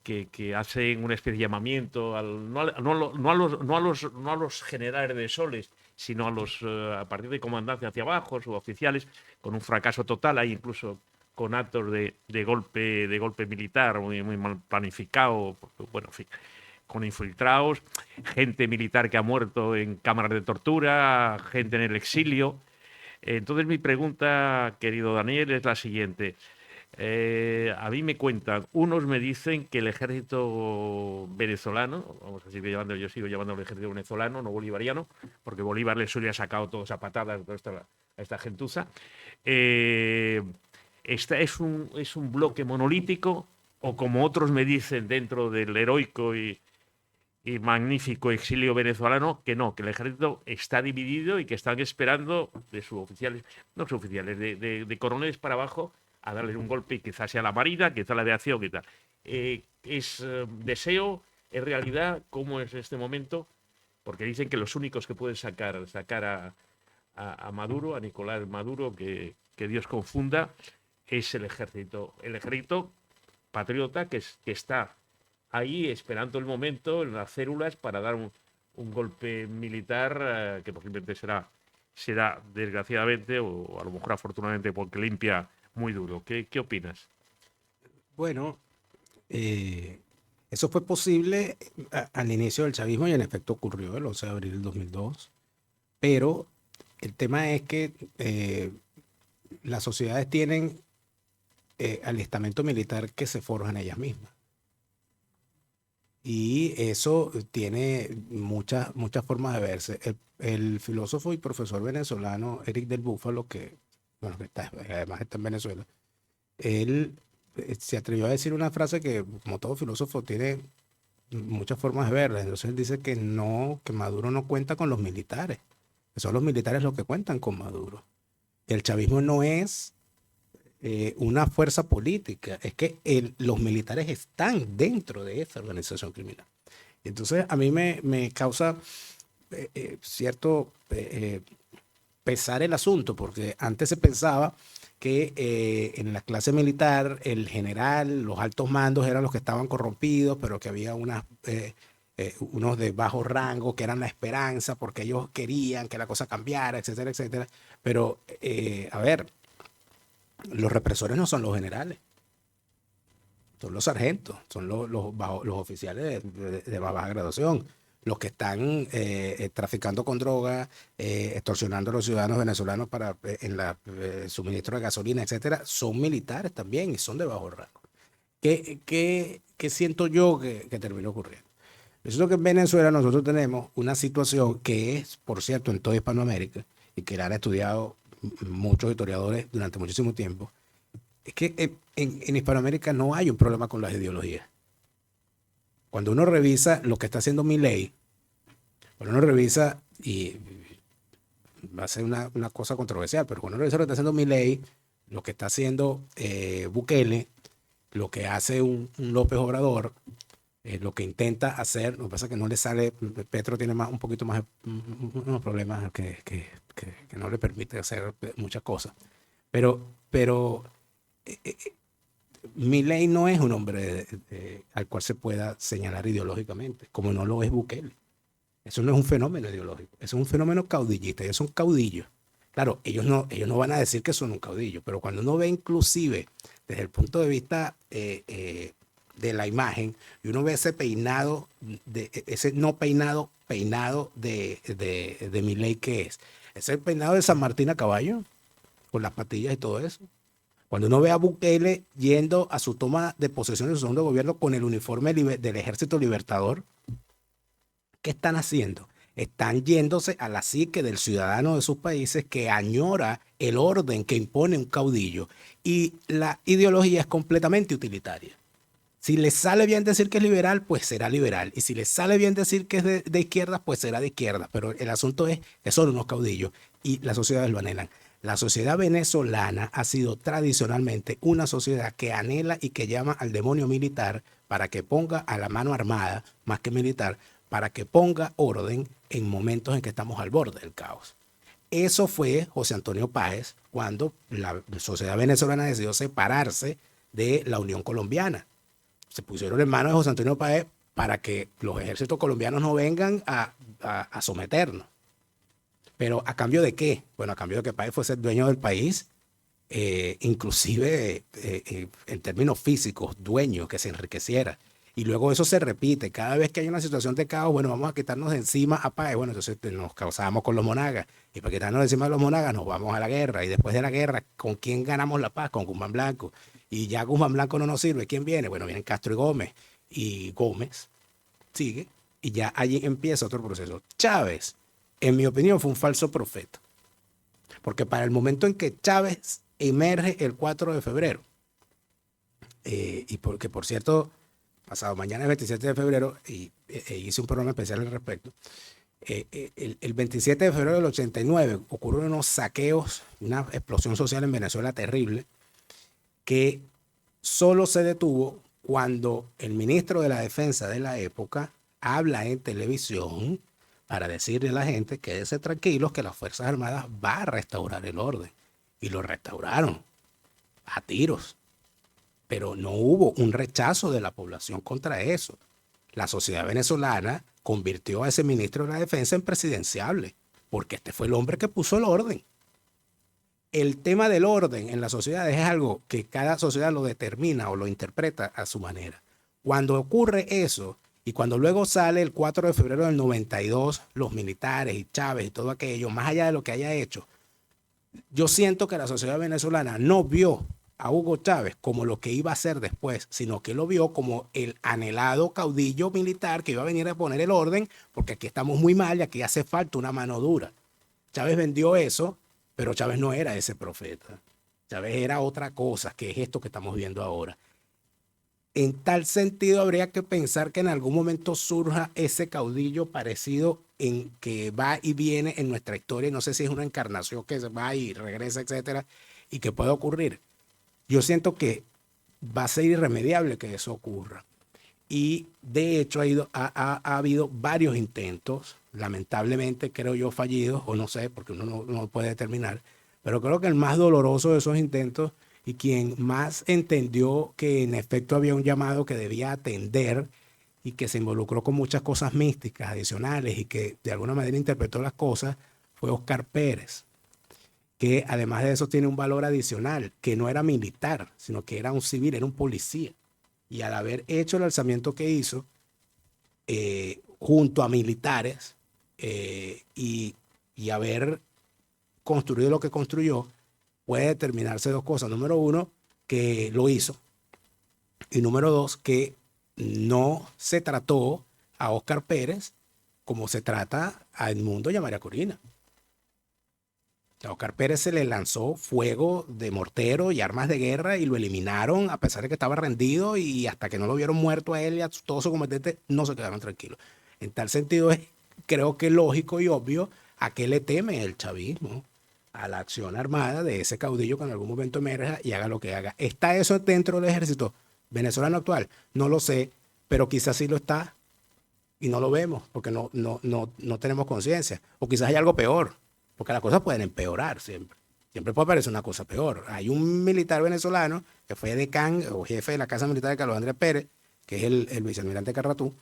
que hacen una especie de llamamiento no a los generales de soles, sino a partir de comandancia hacia abajo, suboficiales, con un fracaso total. Hay incluso con actos de golpe militar muy mal planificado, bueno, en fin, con infiltrados, gente militar que ha muerto en cámaras de tortura, gente en el exilio. Entonces mi pregunta, querido Daniel, es la siguiente. A mí me cuentan, unos me dicen que el ejército venezolano, vamos a seguir llamando, yo sigo llamando el ejército venezolano, no bolivariano, porque Bolívar le suele ha sacado todos a patadas a esta gentuza. Es un bloque monolítico, o como otros me dicen dentro del heroico y magnífico exilio venezolano, que no, que el ejército está dividido y que están esperando de suboficiales, no suboficiales, de coroneles para abajo, a darles un golpe, y quizás sea la Marina, quizás la aviación, quizás. ¿Es deseo, es realidad? ¿Cómo es este momento? Porque dicen que los únicos que pueden sacar a Maduro, a Nicolás Maduro, que Dios confunda, es el ejército patriota que está ahí esperando el momento en las células para dar un golpe militar que posiblemente será desgraciadamente o a lo mejor afortunadamente porque limpia muy duro. ¿Qué opinas? Bueno, eso fue posible al inicio del chavismo y en efecto ocurrió el 11 de abril del 2002, pero el tema es que las sociedades tienen alistamento militar que se forjan ellas mismas. Y eso tiene muchas formas de verse. El filósofo y profesor venezolano Eric del Búfalo, que además está en Venezuela, él se atrevió a decir una frase que, como todo filósofo, tiene muchas formas de verla. Entonces él dice que Maduro no cuenta con los militares, que son los militares los que cuentan con Maduro. El chavismo no es una fuerza política, es que los militares están dentro de esa organización criminal. Entonces a mí me causa cierto pesar el asunto, porque antes se pensaba que en la clase militar el general, los altos mandos eran los que estaban corrompidos, pero que había unos de bajo rango que eran la esperanza porque ellos querían que la cosa cambiara, etcétera, etcétera. Pero, a ver, los represores no son los generales, son los sargentos, son los oficiales de baja graduación, los que están traficando con droga, extorsionando a los ciudadanos venezolanos en el suministro de gasolina, etcétera, son militares también y son de bajo rango. ¿Qué siento yo que terminó ocurriendo? Resulta que en Venezuela nosotros tenemos una situación que es, por cierto, en toda Hispanoamérica, y que la han estudiado muchos historiadores durante muchísimo tiempo, es que en Hispanoamérica no hay un problema con las ideologías. Cuando uno revisa lo que está haciendo Milei, cuando uno revisa, y va a ser una cosa controversial, pero cuando uno revisa lo que está haciendo Milei, lo que está haciendo Bukele, lo que hace un López Obrador, lo que intenta hacer, lo que pasa es que no le sale, Petro tiene un poquito más unos problemas que no le permite hacer muchas cosas. Pero Milei no es un hombre al cual se pueda señalar ideológicamente, como no lo es Bukele. Eso no es un fenómeno ideológico, eso es un fenómeno caudillista, ellos son caudillos. Claro, ellos no van a decir que son un caudillo, pero cuando uno ve inclusive desde el punto de vista de la imagen, y uno ve ese peinado, ese no peinado de Milei, ¿qué es? Es el peinado de San Martín a caballo, con las patillas y todo eso. Cuando uno ve a Bukele yendo a su toma de posesión de su segundo gobierno con el uniforme del Ejército Libertador, ¿qué están haciendo? Están yéndose a la psique del ciudadano de sus países que añora el orden que impone un caudillo. Y la ideología es completamente utilitaria. Si les sale bien decir que es liberal, pues será liberal. Y si les sale bien decir que es de izquierda, pues será de izquierda. Pero el asunto es que son unos caudillos y las sociedades lo anhelan. La sociedad venezolana ha sido tradicionalmente una sociedad que anhela y que llama al demonio militar para que ponga a la mano armada, más que militar, para que ponga orden en momentos en que estamos al borde del caos. Eso fue José Antonio Páez cuando la sociedad venezolana decidió separarse de la Unión Colombiana. Se pusieron en manos de José Antonio Páez para que los ejércitos colombianos no vengan a someternos. Pero ¿a cambio de qué? Bueno, a cambio de que Páez fuese el dueño del país, inclusive en términos físicos, dueño, que se enriqueciera. Y luego eso se repite. Cada vez que hay una situación de caos, bueno, vamos a quitarnos de encima a Páez. Bueno, entonces nos causábamos con los monagas. Y para quitarnos de encima de los monagas nos vamos a la guerra. Y después de la guerra, ¿con quién ganamos la paz? Con Guzmán Blanco. Y ya Guzmán Blanco no nos sirve. ¿Quién viene? Bueno, vienen Castro y Gómez. Y Gómez sigue. Y ya allí empieza otro proceso. Chávez, en mi opinión, fue un falso profeta. Porque para el momento en que Chávez emerge el 4 de febrero, y porque, por cierto, pasado mañana es 27 de febrero, y hice un programa especial al respecto, el 27 de febrero del 89 ocurrieron unos saqueos, una explosión social en Venezuela terrible, que solo se detuvo cuando el ministro de la Defensa de la época habla en televisión para decirle a la gente, quédense tranquilos que las Fuerzas Armadas van a restaurar el orden. Y lo restauraron a tiros. Pero no hubo un rechazo de la población contra eso. La sociedad venezolana convirtió a ese ministro de la Defensa en presidenciable, porque este fue el hombre que puso el orden. El tema del orden en las sociedades es algo que cada sociedad lo determina o lo interpreta a su manera. Cuando ocurre eso, y cuando luego sale el 4 de febrero del 92, los militares y Chávez y todo aquello, más allá de lo que haya hecho, yo siento que la sociedad venezolana no vio a Hugo Chávez como lo que iba a hacer después, sino que lo vio como el anhelado caudillo militar que iba a venir a poner el orden, porque aquí estamos muy mal y aquí hace falta una mano dura. Chávez vendió eso, pero Chávez no era ese profeta. Chávez era otra cosa, que es esto que estamos viendo ahora. En tal sentido, habría que pensar que en algún momento surja ese caudillo parecido en que va y viene en nuestra historia. No sé si es una encarnación que va y regresa, etcétera, y que puede ocurrir. Yo siento que va a ser irremediable que eso ocurra. Y de hecho ha habido varios intentos, lamentablemente creo yo fallidos, o no sé, porque uno no puede determinar, pero creo que el más doloroso de esos intentos y quien más entendió que en efecto había un llamado que debía atender y que se involucró con muchas cosas místicas adicionales y que de alguna manera interpretó las cosas, fue Óscar Pérez, que además de eso tiene un valor adicional, que no era militar, sino que era un civil, era un policía. Y al haber hecho el alzamiento que hizo, junto a militares, y haber construido lo que construyó, puede determinarse dos cosas. Número uno, que lo hizo. Y número dos, que no se trató a Óscar Pérez como se trata a Edmundo y a María Corina. A Óscar Pérez se le lanzó fuego de mortero y armas de guerra y lo eliminaron a pesar de que estaba rendido, y hasta que no lo vieron muerto a él y a todos sus combatientes no se quedaron tranquilos. En tal sentido es, creo que lógico y obvio, a qué le teme el chavismo, a la acción armada de ese caudillo que en algún momento emerja y haga lo que haga. ¿Está eso dentro del ejército venezolano actual? No lo sé, pero quizás sí lo está y no lo vemos porque no tenemos conciencia. O quizás hay algo peor, porque las cosas pueden empeorar siempre. Siempre puede aparecer una cosa peor. Hay un militar venezolano que fue decán o jefe de la Casa Militar de Carlos Andrés Pérez, que es el vicealmirante Carratú,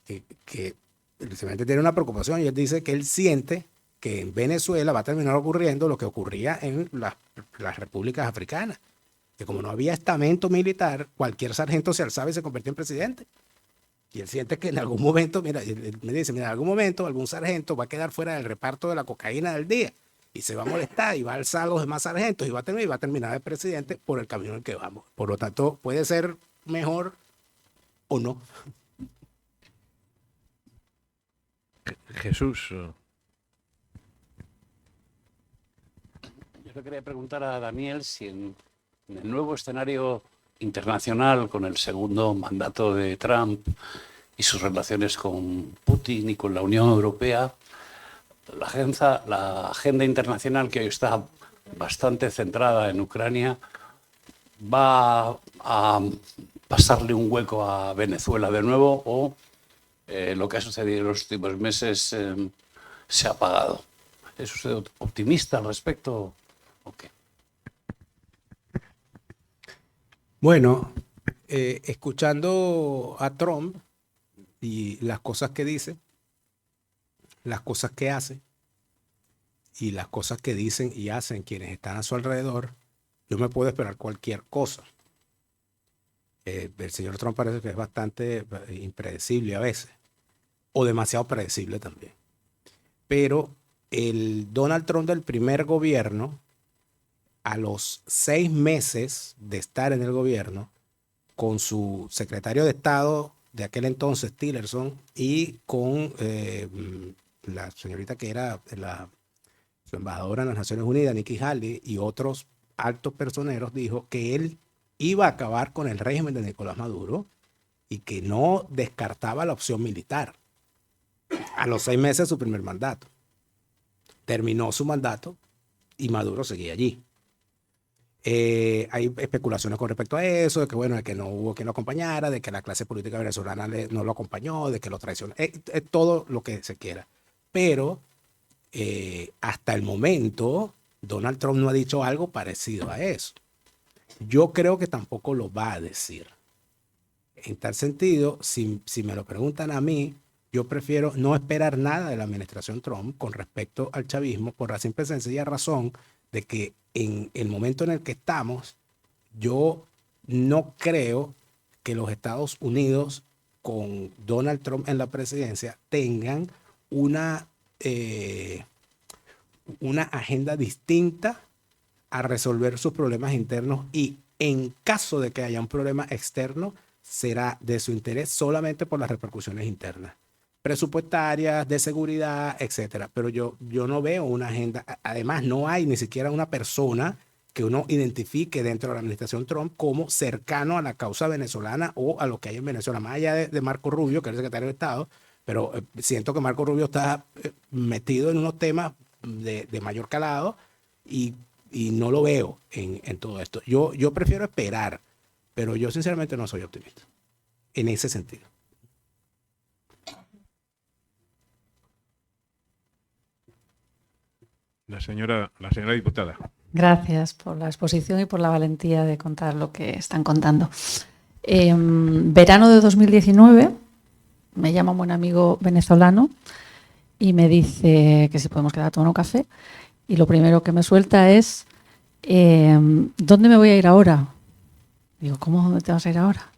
que el vicealmirante tiene una preocupación y él dice que él siente que en Venezuela va a terminar ocurriendo lo que ocurría en las repúblicas africanas, que como no había estamento militar, cualquier sargento se alzaba y se convertía en presidente. Y él siente que en algún momento, mira, él me dice, mira, en algún momento algún sargento va a quedar fuera del reparto de la cocaína del día y se va a molestar y va a alzar a los demás sargentos y va a terminar de presidente por el camino en el que vamos. Por lo tanto, puede ser mejor o no. Jesús. Yo le quería preguntar a Daniel si en el nuevo escenario internacional con el segundo mandato de Trump y sus relaciones con Putin y con la Unión Europea, la agenda internacional, que hoy está bastante centrada en Ucrania, va a pasarle un hueco a Venezuela de nuevo, o lo que ha sucedido en los últimos meses se ha apagado. ¿Es usted optimista al respecto o qué? Bueno, escuchando a Trump y las cosas que dice, las cosas que hace y las cosas que dicen y hacen quienes están a su alrededor, yo me puedo esperar cualquier cosa. El señor Trump parece que es bastante impredecible a veces, o demasiado predecible también. Pero el Donald Trump del primer gobierno, a los 6 meses de estar en el gobierno, con su secretario de Estado de aquel entonces, Tillerson, y con la señorita que era su embajadora en las Naciones Unidas, Nikki Haley, y otros altos personeros, dijo que él iba a acabar con el régimen de Nicolás Maduro y que no descartaba la opción militar. A los 6 meses de su primer mandato. Terminó su mandato y Maduro seguía allí. Hay especulaciones con respecto a eso, de que bueno, de que no hubo quien lo acompañara, de que la clase política venezolana no lo acompañó, de que lo traicionó, todo lo que se quiera. Pero hasta el momento, Donald Trump no ha dicho algo parecido a eso. Yo creo que tampoco lo va a decir. En tal sentido, si me lo preguntan a mí, yo prefiero no esperar nada de la administración Trump con respecto al chavismo, por la simple y sencilla razón de que en el momento en el que estamos, yo no creo que los Estados Unidos con Donald Trump en la presidencia tengan una agenda distinta a resolver sus problemas internos, y en caso de que haya un problema externo, será de su interés solamente por las repercusiones internas, presupuestarias, de seguridad, etcétera. Pero yo no veo una agenda. Además, no hay ni siquiera una persona que uno identifique dentro de la administración Trump como cercano a la causa venezolana o a lo que hay en Venezuela, más allá de Marco Rubio, que es el secretario de Estado. Pero siento que Marco Rubio está metido en unos temas de mayor calado y no lo veo en todo esto. Yo prefiero esperar, pero yo sinceramente no soy optimista en ese sentido. La señora diputada. Gracias por la exposición y por la valentía de contar lo que están contando. Verano de 2019 me llama un buen amigo venezolano y me dice que si podemos quedar a tomar un café, y lo primero que me suelta es ¿dónde me voy a ir ahora? Digo, ¿cómo dónde te vas a ir ahora?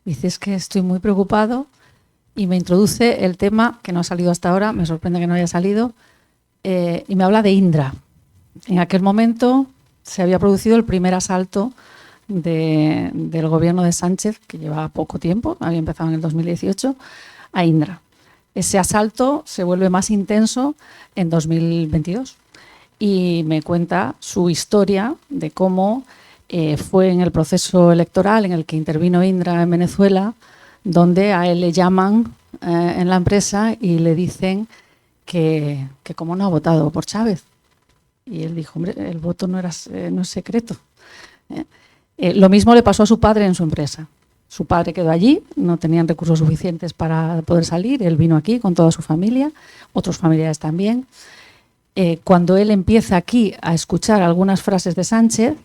Dice, es que estoy muy preocupado, y me introduce el tema que no ha salido hasta ahora, me sorprende que no haya salido, y me habla de Indra. En aquel momento se había producido el primer asalto del gobierno de Sánchez, que llevaba poco tiempo, había empezado en el 2018, a Indra. Ese asalto se vuelve más intenso en 2022 y me cuenta su historia de cómo fue en el proceso electoral en el que intervino Indra en Venezuela, donde a él le llaman en la empresa y le dicen que cómo no ha votado por Chávez. Y él dijo, hombre, el voto no es secreto. Lo mismo le pasó a su padre en su empresa. Su padre quedó allí, no tenían recursos suficientes para poder salir, él vino aquí con toda su familia, otros familiares también. Cuando él empieza aquí a escuchar algunas frases de Sánchez,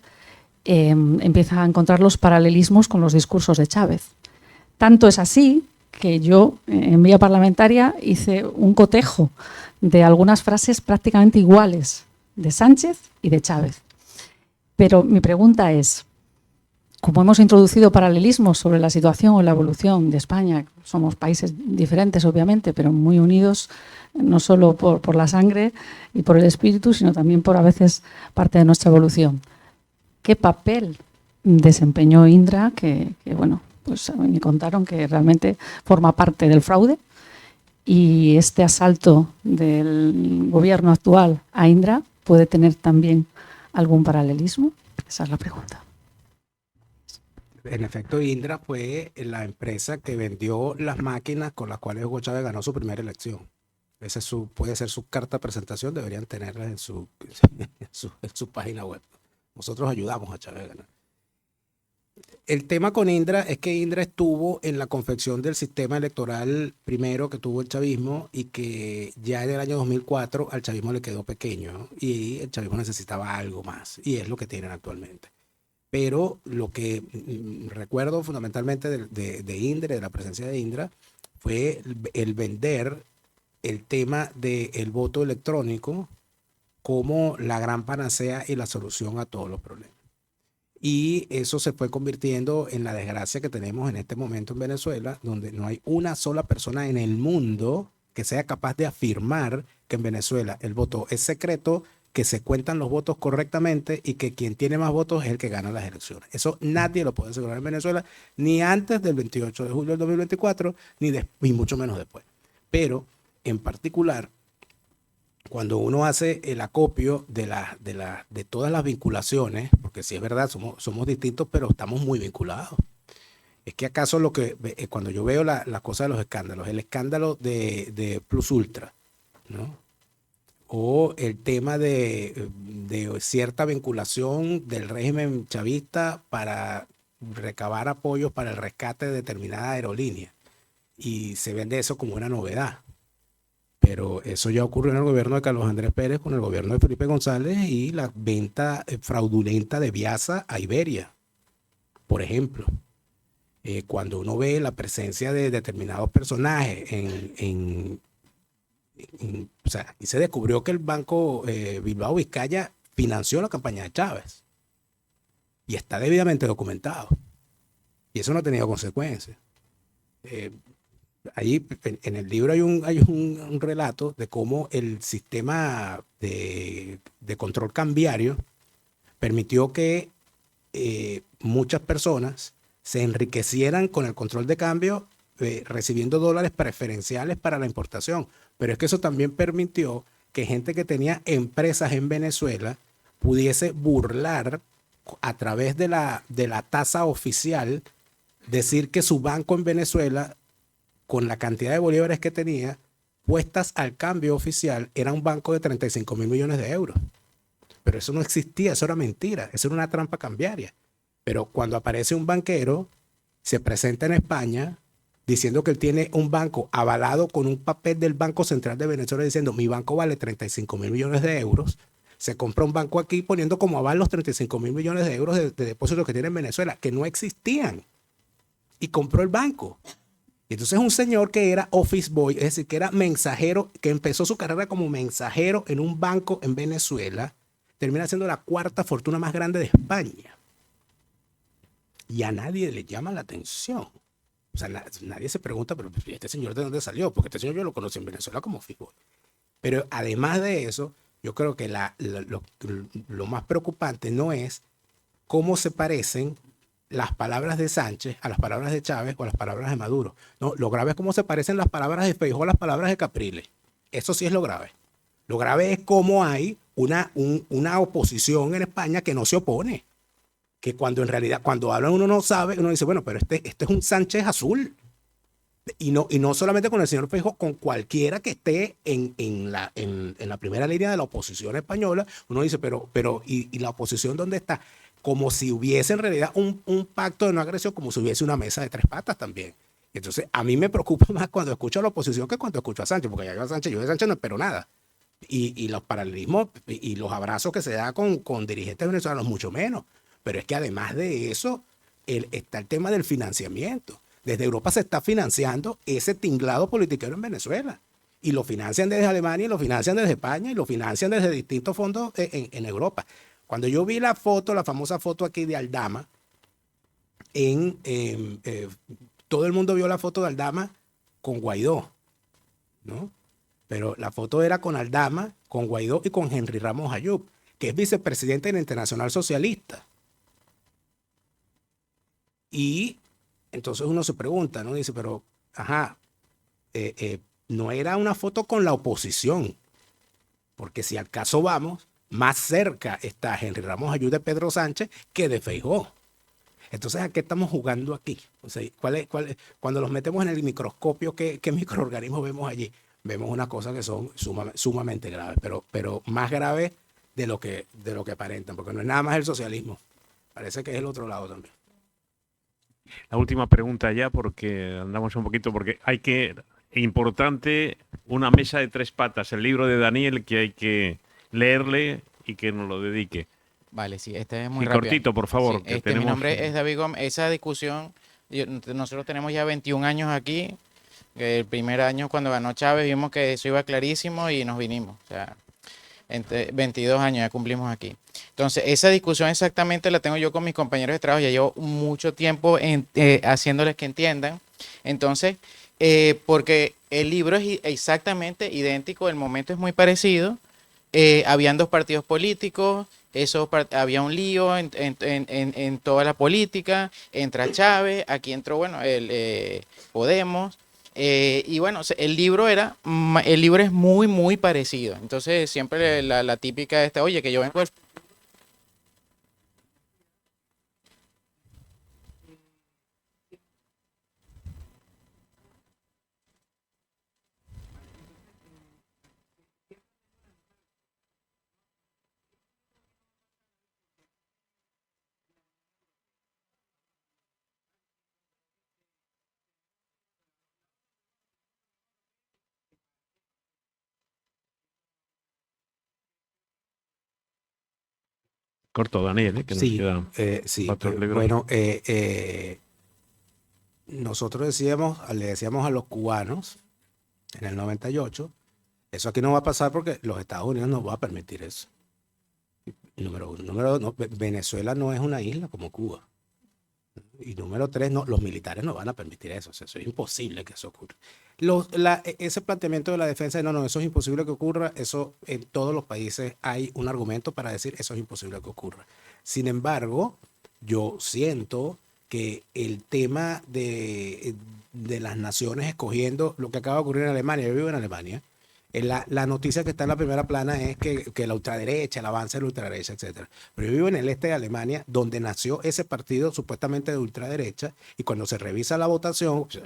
empieza a encontrar los paralelismos con los discursos de Chávez. Tanto es así que yo, en vía parlamentaria, hice un cotejo de algunas frases prácticamente iguales de Sánchez y de Chávez. Pero mi pregunta es, como hemos introducido paralelismos sobre la situación o la evolución de España, somos países diferentes obviamente, pero muy unidos, no solo por la sangre y por el espíritu, sino también por a veces parte de nuestra evolución. ¿Qué papel desempeñó Indra? Que bueno, pues a mí me contaron que realmente forma parte del fraude, y este asalto del gobierno actual a Indra puede tener también algún paralelismo. Esa es la pregunta. En efecto, Indra fue la empresa que vendió las máquinas con las cuales Hugo Chávez ganó su primera elección. Esa es puede ser su carta de presentación, deberían tenerla en su, en su página web. Nosotros ayudamos a Chávez a ganar. El tema con Indra es que Indra estuvo en la confección del sistema electoral primero que tuvo el chavismo y que ya en el año 2004 al chavismo le quedó pequeño, ¿no? Y el chavismo necesitaba algo más y es lo que tienen actualmente. Pero lo que recuerdo fundamentalmente de Indra, de la presencia de Indra, fue el vender el tema del voto electrónico como la gran panacea y la solución a todos los problemas. Y eso se fue convirtiendo en la desgracia que tenemos en este momento en Venezuela, donde no hay una sola persona en el mundo que sea capaz de afirmar que en Venezuela el voto es secreto, que se cuentan los votos correctamente y que quien tiene más votos es el que gana las elecciones. Eso nadie lo puede asegurar en Venezuela, ni antes del 28 de julio del 2024, ni mucho menos después. Pero, en particular, cuando uno hace el acopio de todas las vinculaciones, porque sí es verdad, somos distintos, pero estamos muy vinculados. Es que acaso cuando yo veo la cosa de los escándalos, el escándalo de Plus Ultra, ¿no? O el tema de cierta vinculación del régimen chavista para recabar apoyos para el rescate de determinada aerolínea. Y se vende eso como una novedad. Pero eso ya ocurrió en el gobierno de Carlos Andrés Pérez con el gobierno de Felipe González y la venta fraudulenta de Viasa a Iberia, por ejemplo. Cuando uno ve la presencia de determinados personajes o sea, y se descubrió que el Banco Bilbao Vizcaya financió la campaña de Chávez y está debidamente documentado y eso no ha tenido consecuencias. Ahí en el libro hay un relato de cómo el sistema de control cambiario permitió que muchas personas se enriquecieran con el control de cambio recibiendo dólares preferenciales para la importación. Pero es que eso también permitió que gente que tenía empresas en Venezuela pudiese burlar a través de la tasa oficial, decir que su banco en Venezuela, con la cantidad de bolívares que tenía, puestas al cambio oficial, era un banco de 35.000 millones de euros. Pero eso no existía, eso era mentira, eso era una trampa cambiaria. Pero cuando aparece un banquero, se presenta en España diciendo que él tiene un banco avalado con un papel del Banco Central de Venezuela diciendo mi banco vale 35.000 millones de euros, se compra un banco aquí poniendo como aval los 35.000 millones de euros de depósitos que tiene en Venezuela, que no existían, y compró el banco. Y entonces un señor que era office boy, es decir, que era mensajero, que empezó su carrera como mensajero en un banco en Venezuela, termina siendo la cuarta fortuna más grande de España. Y a nadie le llama la atención. O sea, nadie se pregunta, pero ¿este señor de dónde salió? Porque este señor yo lo conocí en Venezuela como fútbol. Pero además de eso, yo creo que lo más preocupante no es cómo se parecen las palabras de Sánchez a las palabras de Chávez o a las palabras de Maduro. No, lo grave es cómo se parecen las palabras de Feijóo a las palabras de Capriles. Eso sí es lo grave. Lo grave es cómo hay una oposición en España que no se opone. Que cuando en realidad, cuando hablan uno no sabe, uno dice, bueno, pero este es un Sánchez azul. Y no solamente con el señor Feijóo, con cualquiera que esté en la primera línea de la oposición española, uno dice, pero ¿y la oposición dónde está? Como si hubiese en realidad un pacto de no agresión, como si hubiese una mesa de tres patas también. Entonces, a mí me preocupa más cuando escucho a la oposición que cuando escucho a Sánchez, porque yo de Sánchez no espero nada. Y los paralelismos y los abrazos que se da con dirigentes venezolanos, mucho menos. Pero es que además de eso, está el tema del financiamiento. Desde Europa se está financiando ese tinglado politiquero en Venezuela. Y lo financian desde Alemania, y lo financian desde España, y lo financian desde distintos fondos en Europa. Cuando yo vi la famosa foto aquí de Aldama, todo el mundo vio la foto de Aldama con Guaidó, ¿no? Pero la foto era con Aldama, con Guaidó y con Henry Ramos Ayub, que es vicepresidente de la Internacional Socialista. Y entonces uno se pregunta, ¿no? Dice, pero, no era una foto con la oposición, porque si al caso vamos, más cerca está Henry Ramos Ayub de Pedro Sánchez que de Feijóo. Entonces, ¿a qué estamos jugando aquí? O sea, cuando los metemos en el microscopio, ¿qué microorganismos vemos allí? Vemos unas cosas que son sumamente graves, pero más graves de lo que aparentan, porque no es nada más el socialismo. Parece que es el otro lado también. La última pregunta ya, porque andamos un poquito, porque importante, una mesa de 3 patas, el libro de Daniel, que hay que leerle y que nos lo dedique. Vale, sí, este es muy Y rápido. cortito, por favor. Sí, que mi tenemos... nombre es David Gómez. Esa discusión, nosotros tenemos ya 21 años aquí. El primer año cuando ganó Chávez vimos que eso iba clarísimo y nos vinimos. O sea, 22 años ya cumplimos aquí. Entonces, esa discusión exactamente la tengo yo con mis compañeros de trabajo. Ya llevo mucho tiempo haciéndoles que entiendan. Entonces, porque el libro es exactamente idéntico, el momento es muy parecido. Habían 2 partidos políticos, había un lío en toda la política, entra Chávez, aquí entró, bueno, Podemos, y bueno, el libro es muy, muy parecido. Entonces, siempre la típica oye, que yo vengo... Corto, Daniel, que nos Sí, queda sí. otros libros. Bueno, nosotros le decíamos a los cubanos en el 98, eso aquí no va a pasar porque los Estados Unidos no va a permitir eso. Número uno. Número dos, no, Venezuela no es una isla como Cuba. Y número tres, no, los militares no van a permitir eso. O sea, eso es imposible que eso ocurra. Ese planteamiento de la defensa de no, eso es imposible que ocurra, eso en todos los países hay un argumento para decir eso es imposible que ocurra. Sin embargo, yo siento que el tema de las naciones escogiendo lo que acaba de ocurrir en Alemania, yo vivo en Alemania, la noticia que está en la primera plana es que la ultraderecha, el avance de la ultraderecha, etc. Pero yo vivo en el este de Alemania, donde nació ese partido supuestamente de ultraderecha, y cuando se revisa la votación, yo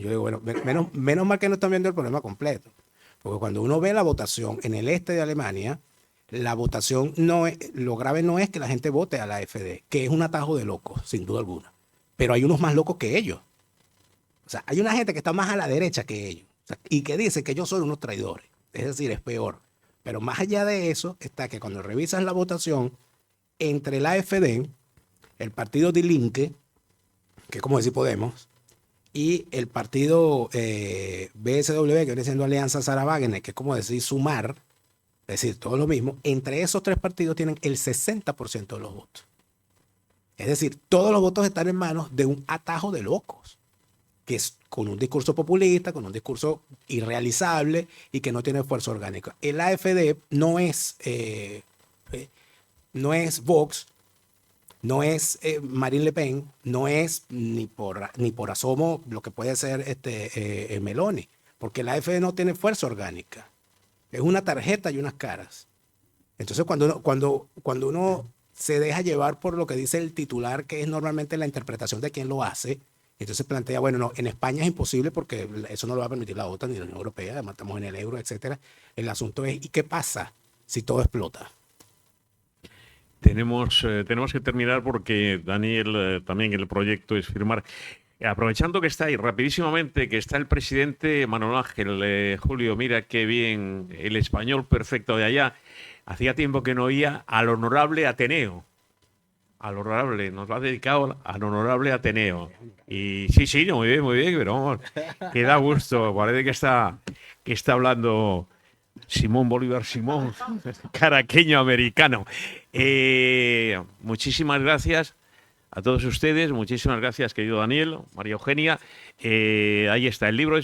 digo, bueno, menos mal que no están viendo el problema completo. Porque cuando uno ve la votación en el este de Alemania, la votación lo grave no es que la gente vote a la AfD, que es un atajo de locos, sin duda alguna. Pero hay unos más locos que ellos. O sea, hay una gente que está más a la derecha que ellos. Y que dice que ellos son unos traidores. Es decir, es peor. Pero más allá de eso está que cuando revisas la votación entre la AfD, el partido Die Linke, que es como decir Podemos, y el partido BSW, que viene siendo Alianza Sarah Wagener, que es como decir Sumar, es decir, todo lo mismo, entre esos 3 partidos tienen el 60% de los votos. Es decir, todos los votos están en manos de un atajo de locos, que es con un discurso populista, con un discurso irrealizable y que no tiene fuerza orgánica. El AfD no es Vox, no es Marine Le Pen, no es ni por asomo lo que puede ser Meloni, porque el AfD no tiene fuerza orgánica. Es una tarjeta y unas caras. Entonces, cuando uno se deja llevar por lo que dice el titular, que es normalmente la interpretación de quien lo hace, entonces plantea, bueno, no, en España es imposible porque eso no lo va a permitir la OTAN ni la Unión Europea, además estamos en el euro, etc. El asunto es, ¿y qué pasa si todo explota? Tenemos que terminar porque Daniel también el proyecto es firmar. Aprovechando que está ahí, rapidísimamente, que está el presidente Manuel Ángel. Julio, mira qué bien el español perfecto de allá. Hacía tiempo que no oía al honorable Ateneo. Al honorable, nos lo ha dedicado al honorable Ateneo. Y sí, no, muy bien, pero vamos, que da gusto. Parece que está hablando Simón Bolívar Simón, caraqueño americano. Muchísimas gracias a todos ustedes, muchísimas gracias, querido Daniel, María Eugenia. Ahí está, el libro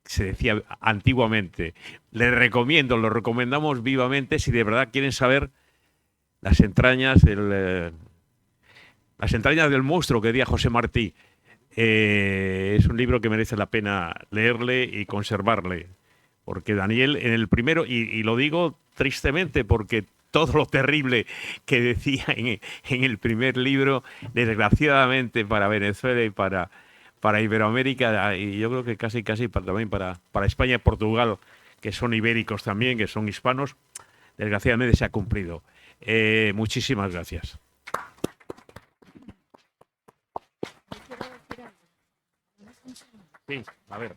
se decía antiguamente. Les recomiendo, lo recomendamos vivamente si de verdad quieren saber las entrañas del monstruo que decía José Martí. Es un libro que merece la pena leerle y conservarle. Porque Daniel, en el primero, y lo digo tristemente, porque todo lo terrible que decía en el primer libro, desgraciadamente para Venezuela y para Iberoamérica, y yo creo que casi también para España y Portugal, que son ibéricos también, que son hispanos, desgraciadamente se ha cumplido. Muchísimas gracias. Sí, a ver.